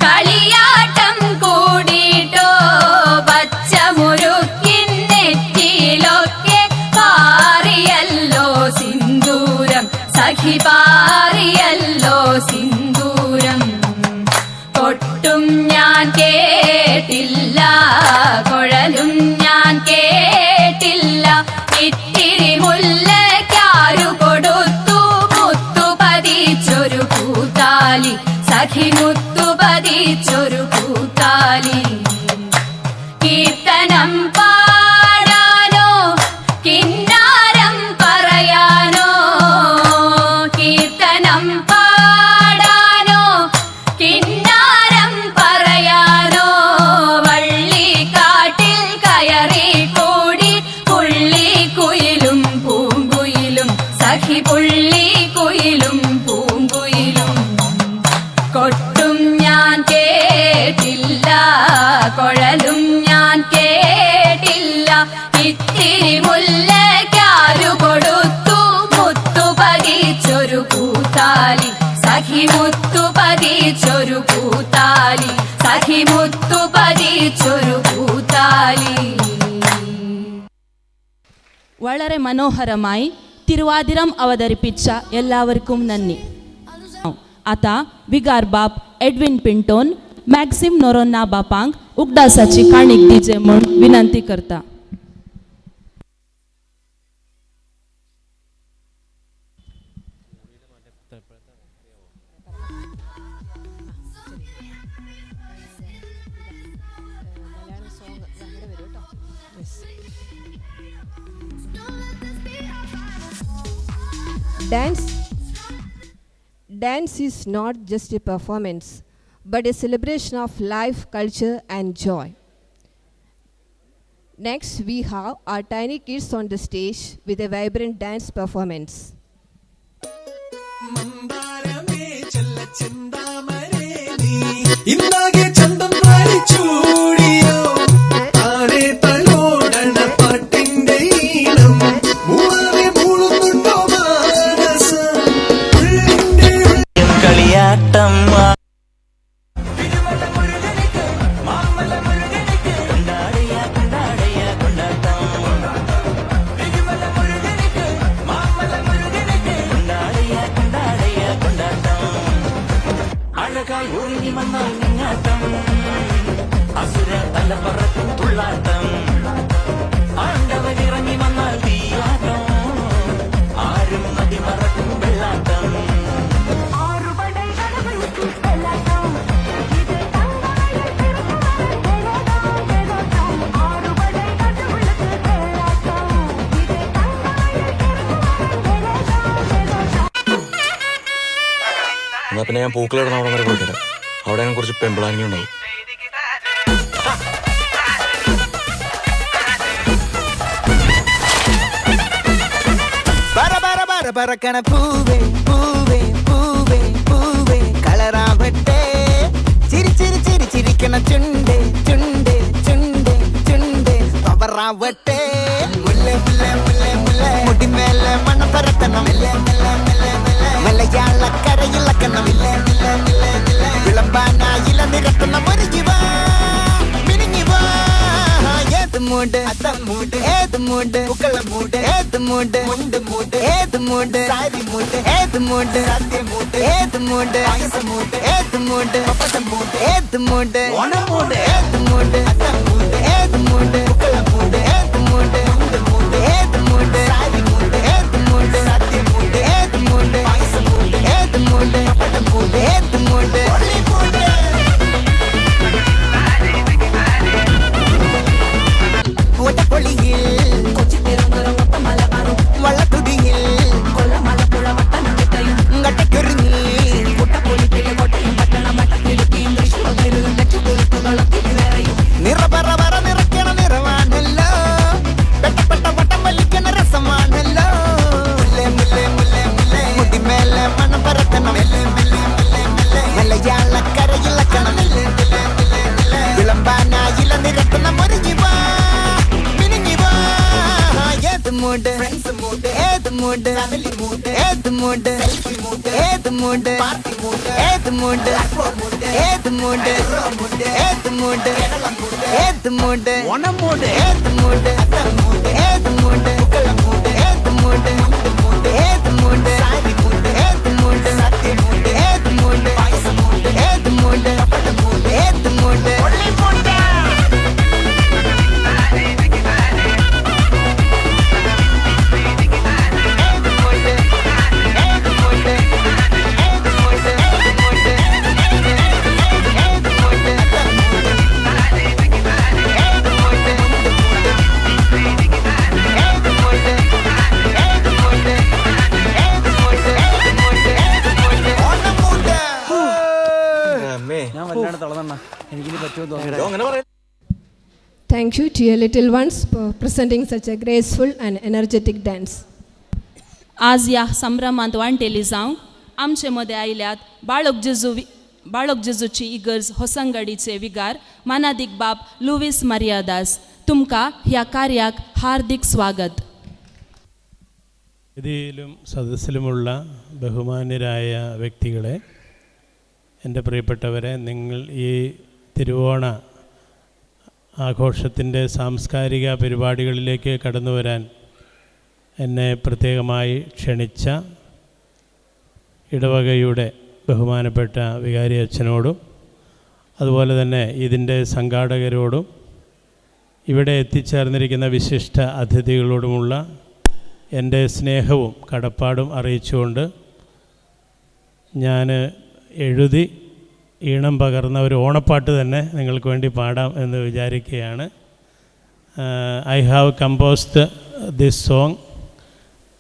കളി സഖി മുത്തു പതിച്ചൊരു കൂത്താലി. കീർത്തനം പാടാനോ കിന്നാരം പറയാനോ, കീർത്തനം പാടാനോ കിന്നാരം പറയാനോ, വള്ളിക്കാട്ടിൽ കയറി കൂടി പുള്ളിക്കുയിലും പൂങ്കുയിലും, സഖി പുള്ളിക്കുയിലും പൂങ്കുയിലും. കൊട്ടും ഞാൻ കേട്ടില്ല, കൊഴലും ഞാൻ കേട്ടില്ല, ഇത്തിരി മുല്ലയ്ക്കാരു കൊടുത്തു മുത്തു പതിച്ചൊരു കൂത്താലി. സഖി മുത്തു പതിച്ചൊരു കൂത്താലി, സഖി മുത്തു പതിച്ചൊരു കൂത്താലി. വളരെ മനോഹരമായി തിരുവാതിരം അവതരിപ്പിച്ച എല്ലാവർക്കും നന്ദി. आता विगार बाप एडविन पिंटोन मॅक्सिम नोरोन्ना बापांक उगडासाची काणीक दिजे म्हूण विनंती करता. Dance is not just a performance, but a celebration of life, culture, and joy. Next, we have our tiny kids on the stage with a vibrant dance performance. എന്നാ പിന്നെ ഞാൻ പൂക്കളിടുന്ന അവിടെ വരെ പോയിട്ട് അവിടെ ഞാൻ കുറച്ച് പെമ്പിളാങ്ങി ഉണ്ടാവും. പറക്കണ പൂവേ പൂവേ പൂവേ പൂവേ കളറാവട്ടെ, ചിരി ചിരി ചിരി ചിരിക്കണ ചുണ്ടേ ചുണ്ടേ ചുണ്ടേ ചുണ്ടേ പവറാവട്ടെ. മുല്ലേ മുല്ലേ മുല്ലേ മുല്ലേ മുടിമേലെ മണം പരത്തണം, മലയാളക്കരയിളക്കണം, വിളമ്പാനായില നിരത്തണം. ഒരുങ്ങിവാ മിനിങ്ങിവാ, ഏത് മൂട് അത്തം മൂട്, ഏത് മൂട് പൂക്കള മൂട്, ഏത് മൂട് മുണ്ട് മൂട്, ഏത് മൂട് സാരി മൂട്, ഏത് മൂട് സത്യം മൂട്, ഏത് മൂട് പായസ മൂട്, ഏത് മൂട് പപ്പടം മൂട്, ഏത് മൂട് ഓണം മൂട്, ഏത് മൂട് അത്തം മൂട്, ഏത് മൂട് പൂക്കള മൂട്, ഏത് മൂട് മുണ്ട് മൂട്, ഏത് മൂട് സാരി മൂട്, ഏത് മൂട് സത്യം മൂട്, ഏത് മൂട് പായസ മൂട്, ഏത് മൂട് പപ്പടം മൂട്, ഏത് മൂട് ഒള്ളി മൂട്. ഒറ്റപ്പൊളിയിൽ വള്ളത്തുടിയിൽ ഗട്ടക്കൊരുങ്ങി നിറപറ പറ നിറയ്ക്കണ നിറവാണല്ലോ, പെട്ടപ്പെട്ട വട്ടം വലിക്കണ രസമാണല്ലോ. മുല്ലേ മുല്ലേ മുല്ലേ മുല്ലേ മുടിമേലെ മണം പരത്തണം, മലയാളക്കരയിളക്കണം, വിളമ്പാനായില നിരത്തണം. ഒരുങ്ങിവാ മിനിങ്ങിവാ, ഏത് മൂട് ഫ്രണ്ട്സ് മൂട്, ഏത് മൂട് ഫാമിലി മൂട്, ഏത് മൂട് സെൽഫി മൂട്, ഏത് മൂട് പാർട്ടി മൂട്, ഏത് മൂട് മൂട്, ഏത് മൂട് മൂട്, ഏത് മൂട് ഏത് മൂട് ഓണം മൂട്, ഏത് മൂട് അത്തം മൂട്, ഏത് മൂട് പൂക്കള മൂട്, ഏത് മൂട് മുണ്ട് മൂട്, ഏത് മൂട് സാരി മൂട്, ഏത് മൂട് സത്യം മൂട്, ഏത് മൂട് പായസ മൂട്, ഏത് മൂട് പപ്പടം മൂട്, ഏത് മൂട് ഒള്ളി മൂട്. Thank you to your little ones for presenting such a graceful and energetic dance. आज ह्या संभ्रमांत वांटेली जावंक आमचे मदें आयल्यात बाळक जेजूची इगर्ज होसंगडीचे विगार मानादीक बाब लुईस मरियादास. तुमकां ह्या कार्याक हार्दिक स्वागत. വേദിയിലും സദസ്സിലുമുള്ള ബഹുമാന്യരായ വ്യക്തികളെ, എൻ്റെ പ്രിയപ്പെട്ടവരെ, നിങ്ങൾ ഈ തിരുവോണ ആഘോഷത്തിൻ്റെ സാംസ്കാരിക പരിപാടികളിലേക്ക് കടന്നു വരാൻ എന്നെ പ്രത്യേകമായി ക്ഷണിച്ച ഇടവകയുടെ ബഹുമാനപ്പെട്ട വികാരി അച്ഛനോടും അതുപോലെ തന്നെ ഇതിൻ്റെ സംഘാടകരോടും ഇവിടെ എത്തിച്ചേർന്നിരിക്കുന്ന വിശിഷ്ട അതിഥികളോടുമുള്ള എൻ്റെ സ്നേഹവും കടപ്പാടും അറിയിച്ചുകൊണ്ട് ഞാൻ എഴുതി ഈണം പകർന്ന ഒരു ഓണപ്പാട്ട് തന്നെ നിങ്ങൾക്ക് വേണ്ടി പാടാം എന്ന് വിചാരിക്കുകയാണ്. I have composed this song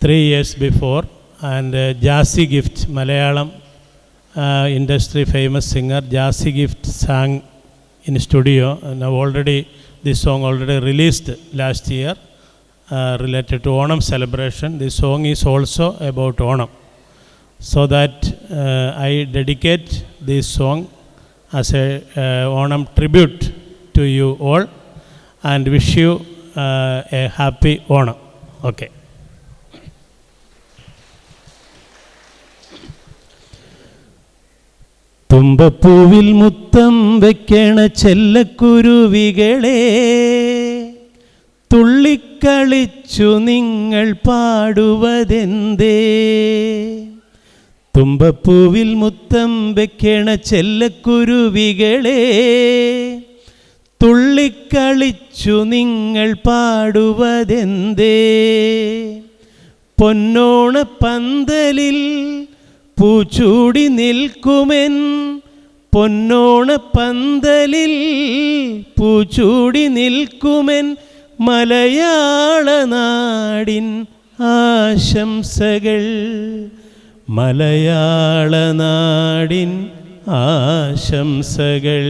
3 years before, and Jasi Gift, Malayalam industry famous singer Jasi Gift sang in studio. Now already this song already released last year, related to Onam celebration. This song is also about Onam, so that I dedicate this song as a Onam tribute to you all and wish you a happy Onam. Okay. തുമ്പപ്പൂവിൽ മുത്തം വെക്കണ ചെല്ലക്കുരുവികളെ, തുള്ളിക്കളിച്ചു നിങ്ങൾ പാടുവതെന്തേ? തുമ്പപ്പൂവിൽ മുത്തം വെക്കണ ചെല്ലക്കുരുവികളെ, തുള്ളിക്കളിച്ചു നിങ്ങൾ പാടുവതെന്തേ? പൊന്നോണ പന്തലിൽ പൂച്ചൂടി നിൽക്കുമെൻ, പൊന്നോണ പന്തലിൽ പൂച്ചൂടി നിൽക്കുമെൻ മലയാള നാടിൻ ആശംസകൾ, മലയാള നാടിൻ ആശംസകൾ.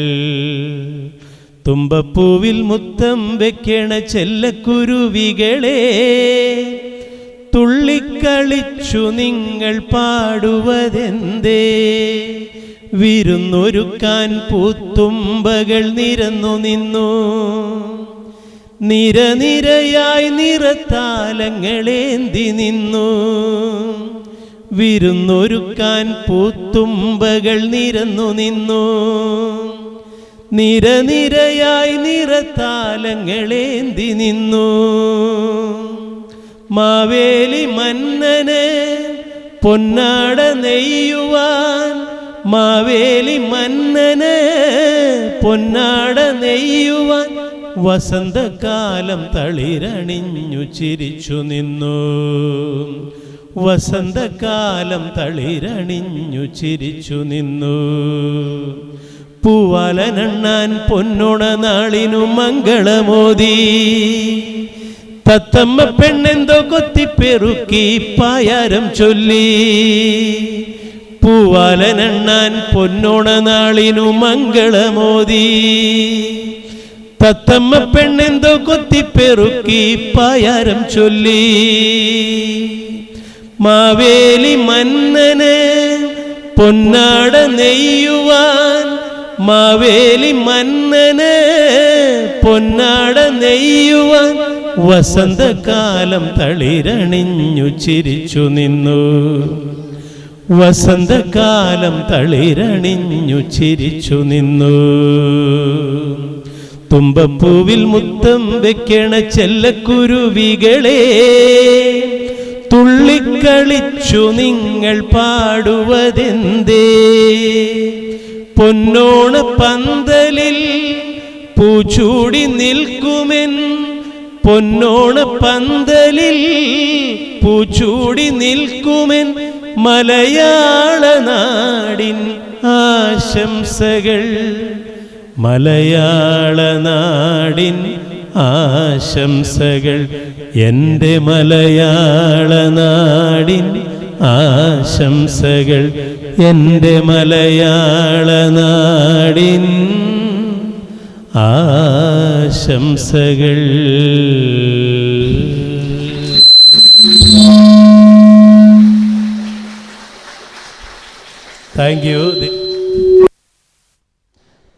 തുമ്പപ്പൂവിൽ മുത്തം വെക്കണ ചെല്ലക്കുരുവികളെ, തുള്ളിക്കളിച്ചു നിങ്ങൾ പാടുവതെന്തേ? വിരുന്നൊരുക്കാൻ പൂത്തുമ്പകൾ നിരന്നു നിന്നു, നിരനിരയായി നിറത്താലങ്ങളേന്തി നിന്നു. വിരുന്നൊരുക്കാൻ പൂത്തുമ്പകൾ നിരന്നു നിന്നു, നിരനിരയായി നിറത്താലങ്ങളേന്തി നിന്നു. മാവേലി മന്നന് പൊന്നാട നെയ്യുവാൻ, മാവേലി മന്നന് പൊന്നാട നെയ്യുവാൻ വസന്തകാലം തളിരണിഞ്ഞു ചിരിച്ചു നിന്നു, വസന്തകാലം തളിരണിഞ്ഞു ചിരിച്ചു നിന്നു. പൂവാലനണ്ണാൻ പൊന്നോണ നാളിനു മംഗളമോദി, തത്തമ്മ പെണ്ണെന്തോ കൊത്തിപ്പെറുക്കി പായാരം ചൊല്ലി. പൂവാലനണ്ണാൻ പൊന്നോണ നാളിനു മംഗളമോദി, തത്തമ്മ പെണ്ണെന്തോ കൊത്തിപ്പെറുക്കി പായാരം ചൊല്ലി. മാവേലി മന്നന് പൊന്നാട നെയ്യുവാൻ, മാവേലി മന്നന് പൊന്നാട നെയ്യുവാൻ വസന്തകാലം തളിരണിഞ്ഞു ചിരിച്ചു നിന്നു, വസന്തകാലം തളിരണിഞ്ഞു ചിരിച്ചു നിന്നു. തുമ്പപ്പൂവിൽ മുത്തം വെക്കണ ചെല്ലക്കുരുവികളെ, തുള്ളിക്കളിച്ചു നിങ്ങൾ പാടുവതെന്തേ? പൊന്നോണ പന്തലിൽ പൂച്ചൂടി നിൽക്കുമെൻ, പൊന്നോണ പന്തലിൽ പൂച്ചൂടി നിൽക്കുമെൻ മലയാള നാടിൻ ആശംസകൾ, മലയാള നാടിൻ ആശംസകൾ. എൻ്റെ മലയാള നാടിൻ ആശംസകൾ, എൻ്റെ മലയാള നാടിൻ ആശംസകൾ.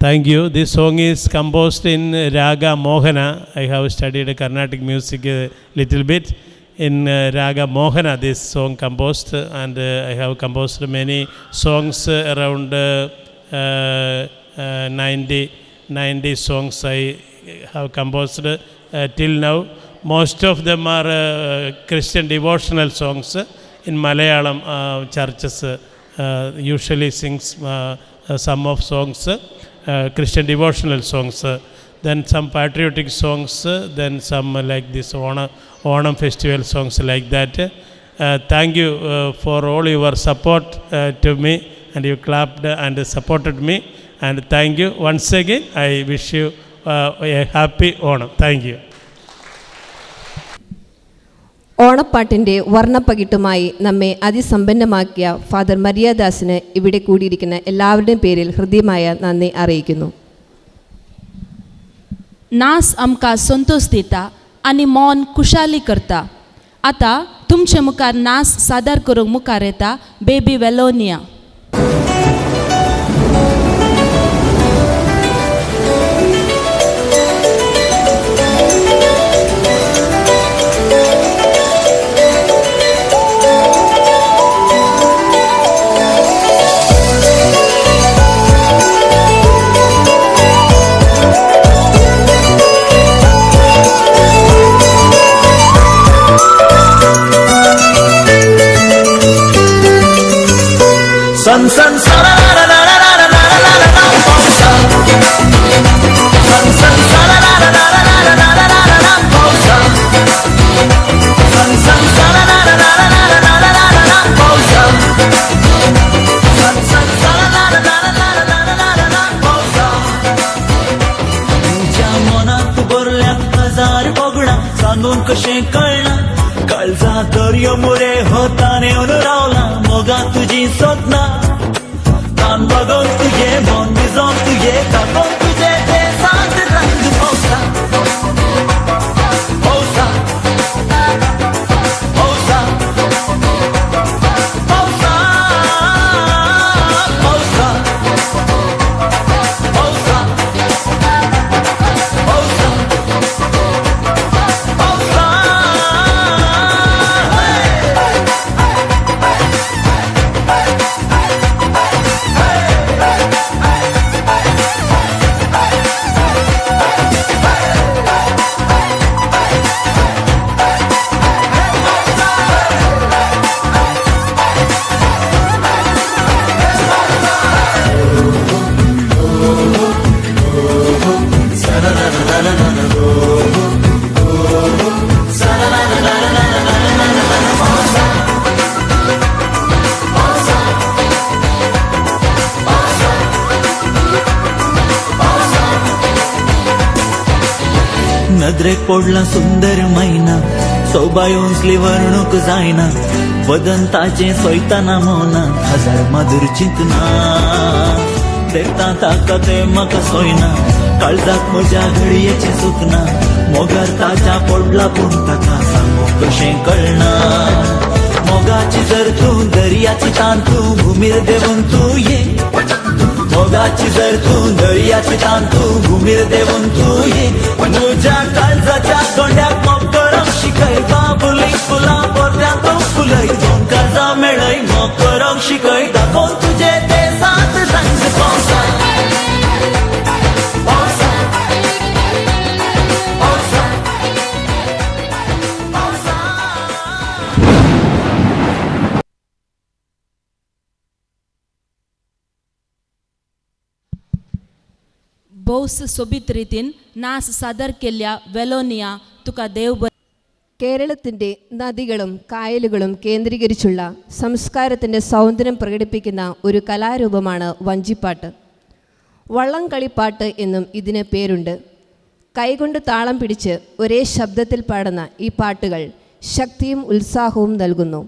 Thank you. This song is composed in Raga Mohana. I have studied Carnatic music a little bit. In Raga Mohana, this song composed, and I have composed many songs around 90 songs I have composed till now. Most of them are Christian devotional songs. In Malayalam, churches usually sings some of songs, Christian devotional songs. Then some patriotic songs, then some like this Onam festival songs like that. Thank you for all your support to me, and you clapped and supported me, and thank you once again. I wish you a happy Onam. Thank you. ഓണപ്പാട്ടിൻ്റെ വർണ്ണപ്പകിട്ടുമായി നമ്മെ അതിസമ്പന്നമാക്കിയ father മരിയാദാസിന് ഇവിടെ കൂടിയിരിക്കുന്ന എല്ലാവരുടെയും പേരിൽ ഹൃദ്യമായ നന്ദി അറിയിക്കുന്നു. नास आमकां संतोष दिता आनी मन खुशाली करता. आतां तुमचे मुखार नास सादर करूंक मुखार येता baby Wallonia. Sun sun sa la la la la la la la la la la pausa. Sun sun sa la la la la la la la la la la pausa. Sun sun sa la la la la la la la la la la pausa. Sun sun sa la la la la la la la la pausa. तुझ्या मनात भरल्यात हजार बगडा सांगून कशें कळना. काळजा दर्यो मोरे होताने रावला मोगा तुझी सोदना. कान बघून तुझे मन भिजोन तुझे कापून तुझे ते सांत रंग पावसा पावसा पावसा पावसा पावसा पावसा पावसा पावसा. नदरेक पडला सुंदर मैना सोबायोंसली वर्णूक जायना. वदंताचे सोयताना मोना हजार मधुर चिंतना. देखता ताका ते म्हाका सोयना काळजाक म्हज्या घडयेची सुकना. मोगार ताच्या पडला पूण ताका सांगूंक कशें कळना. मोगाची जर तूं दर्याची तान तूं भुमीर देवून तूं ये. मोगाची जर तूं दर्याची तान तूं भुमीर देवून तूं ये. तुझ्या काळजाच्या तोंड्याक मोग करप शिकय. बाबुली फुलां पोरत्याक फुलय. दोन काळजां मेळय मोग करप शिकय. दाखोवन तुझे ते सात रंग पावसा पावसा पावसा पावसा. भोस सोबीत रितीन नास सादर केल्ल्या वेलोनिया तुका देव बरें. കേരളത്തിൻ്റെ നദികളും കായലുകളും കേന്ദ്രീകരിച്ചുള്ള സംസ്കാരത്തിൻ്റെ സൗന്ദര്യം പ്രകടിപ്പിക്കുന്ന ഒരു കലാരൂപമാണ് വഞ്ചിപ്പാട്ട്. വള്ളംകളിപ്പാട്ട് എന്നും ഇതിന് പേരുണ്ട്. കൈകൊണ്ട് താളം പിടിച്ച് ഒരേ ശബ്ദത്തിൽ പാടുന്ന ഈ പാട്ടുകൾ ശക്തിയും ഉത്സാഹവും നൽകുന്നു.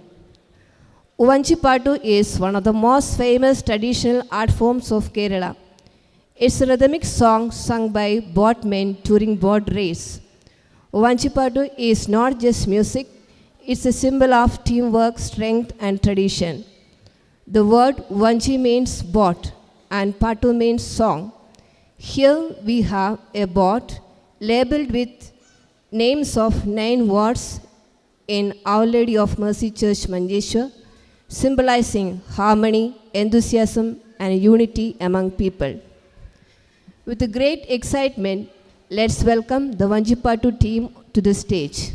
Vanchippattu is one of the most famous traditional art forms of Kerala. It's a rhythmic song sung by boatmen during boat race. Vanchipattu is not just music, it's a symbol of teamwork, strength and tradition. The word Vanchi means boat and Patu means song. Here we have a boat labeled with names of 9 wards in Our Lady of Mercy Church, Manjeshwar, symbolizing harmony, enthusiasm and unity among people. With a great excitement, let's welcome the Vanchipattu team to the stage.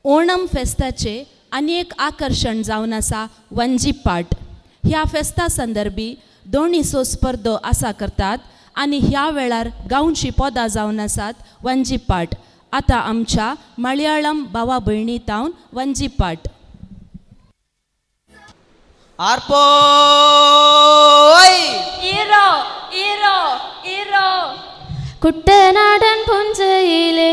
Onam फेस्ताचे अनेक आकर्षण जावन आसा वंजीपाट. ह्या फेस्ता संदर्भी दोन स्पर्धो आसा करतात आनी ह्या वेळार गांवची पदां जावन आसात वंजीपाट. आतां आमच्या मलयाळम भावा भयणी तावन वंजीपाट. കുട്ടനാടൻ പുഞ്ചയിലെ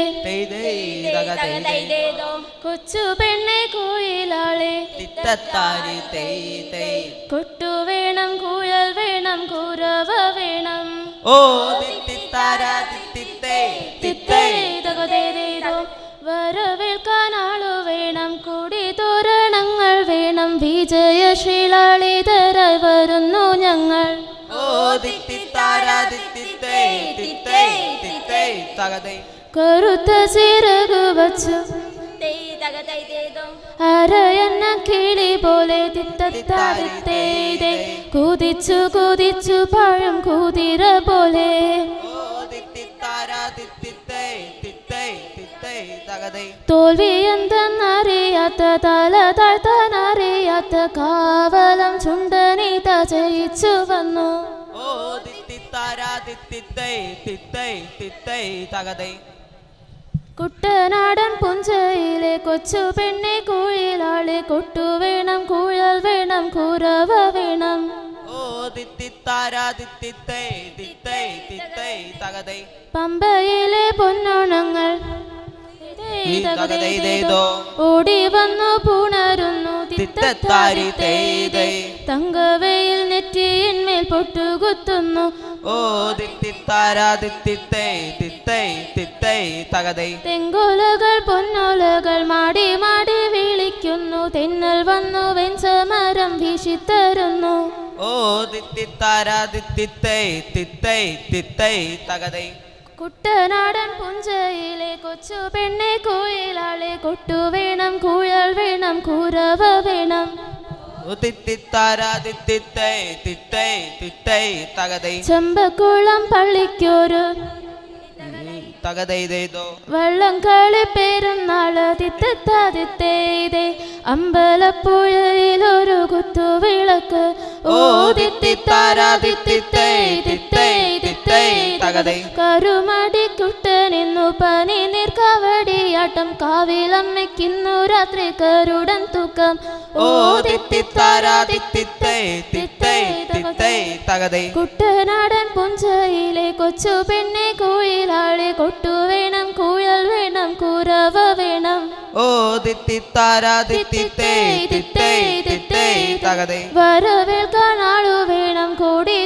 കൊച്ചു പെണ്ണെ കുയിലാളെ കൊട്ടു വേണം കുഴൽ വേണം കുരവ വേണം വരവേൽക്കാൻ ആളു വേണം കൂടി തോരണങ്ങൾ വേണം വിജയശീലാളിതരായി വരുന്നു ഞങ്ങൾ. കറുത്ത ചിറകു വച്ചു അരയന്ന കിളി പോലെ കുതിച്ചു കുതിച്ചു പഴം കുതിര പോലെ തോൽവി എന്തെന്നറിയാത്ത തല താഴ്ത്താനറിയാത്ത കാവലം ചുണ്ടനീത ജയിച്ചു വന്നു. കുട്ടനാടൻ പുഞ്ചയിലെ കൊച്ചു പെണ്ണെ കുയിലാളെ കൊട്ടു വേണം കുഴൽ വേണം കുരവ വേണം. പമ്പയിലെ പൊന്നോണങ്ങൾ ഓടി വന്നു പുണരുന്നു തങ്കവയിൽ നെറ്റിയിന്മേൽ പൊട്ടുകുത്തുന്നു. തെങ്കോലകൾ പൊന്നോലകൾ മാടി മാടി വിളിക്കുന്നു. തെന്നൽ വന്നു വെഞ്ചമരം വീശിത്തരുന്നു. കുട്ടനാടൻ പുഞ്ചയിലെ കൊച്ചു പെണ്ണെ കുയിലാളെ കൊട്ടു വേണം കുഴൽ വേണം കുരവ വേണം. ചെമ്പക്കുളം പള്ളിക്കൊരു വള്ളം കളി പെരുന്നാള് തിത്തത്താതിത്തേതേ അമ്പലപ്പുഴയിലൊരു കുത്തുവിളക്ക് കരുമടി കുട്ടനിന്നു പനി നീർക്കവടിയാട്ടം കാവിലമ്മയ്ക്കിന്നു രാത്രി കരുടൻ തൂക്കം. കുട്ടനാടൻ പുഞ്ചയിലെ കൊച്ചു പെണ്ണെ കുയിലാളെ കൊട്ടു വേണം കുഴൽ വേണം കുരവ വേണം. വരവേൽക്കാൻ ആളു വേണം കൂടി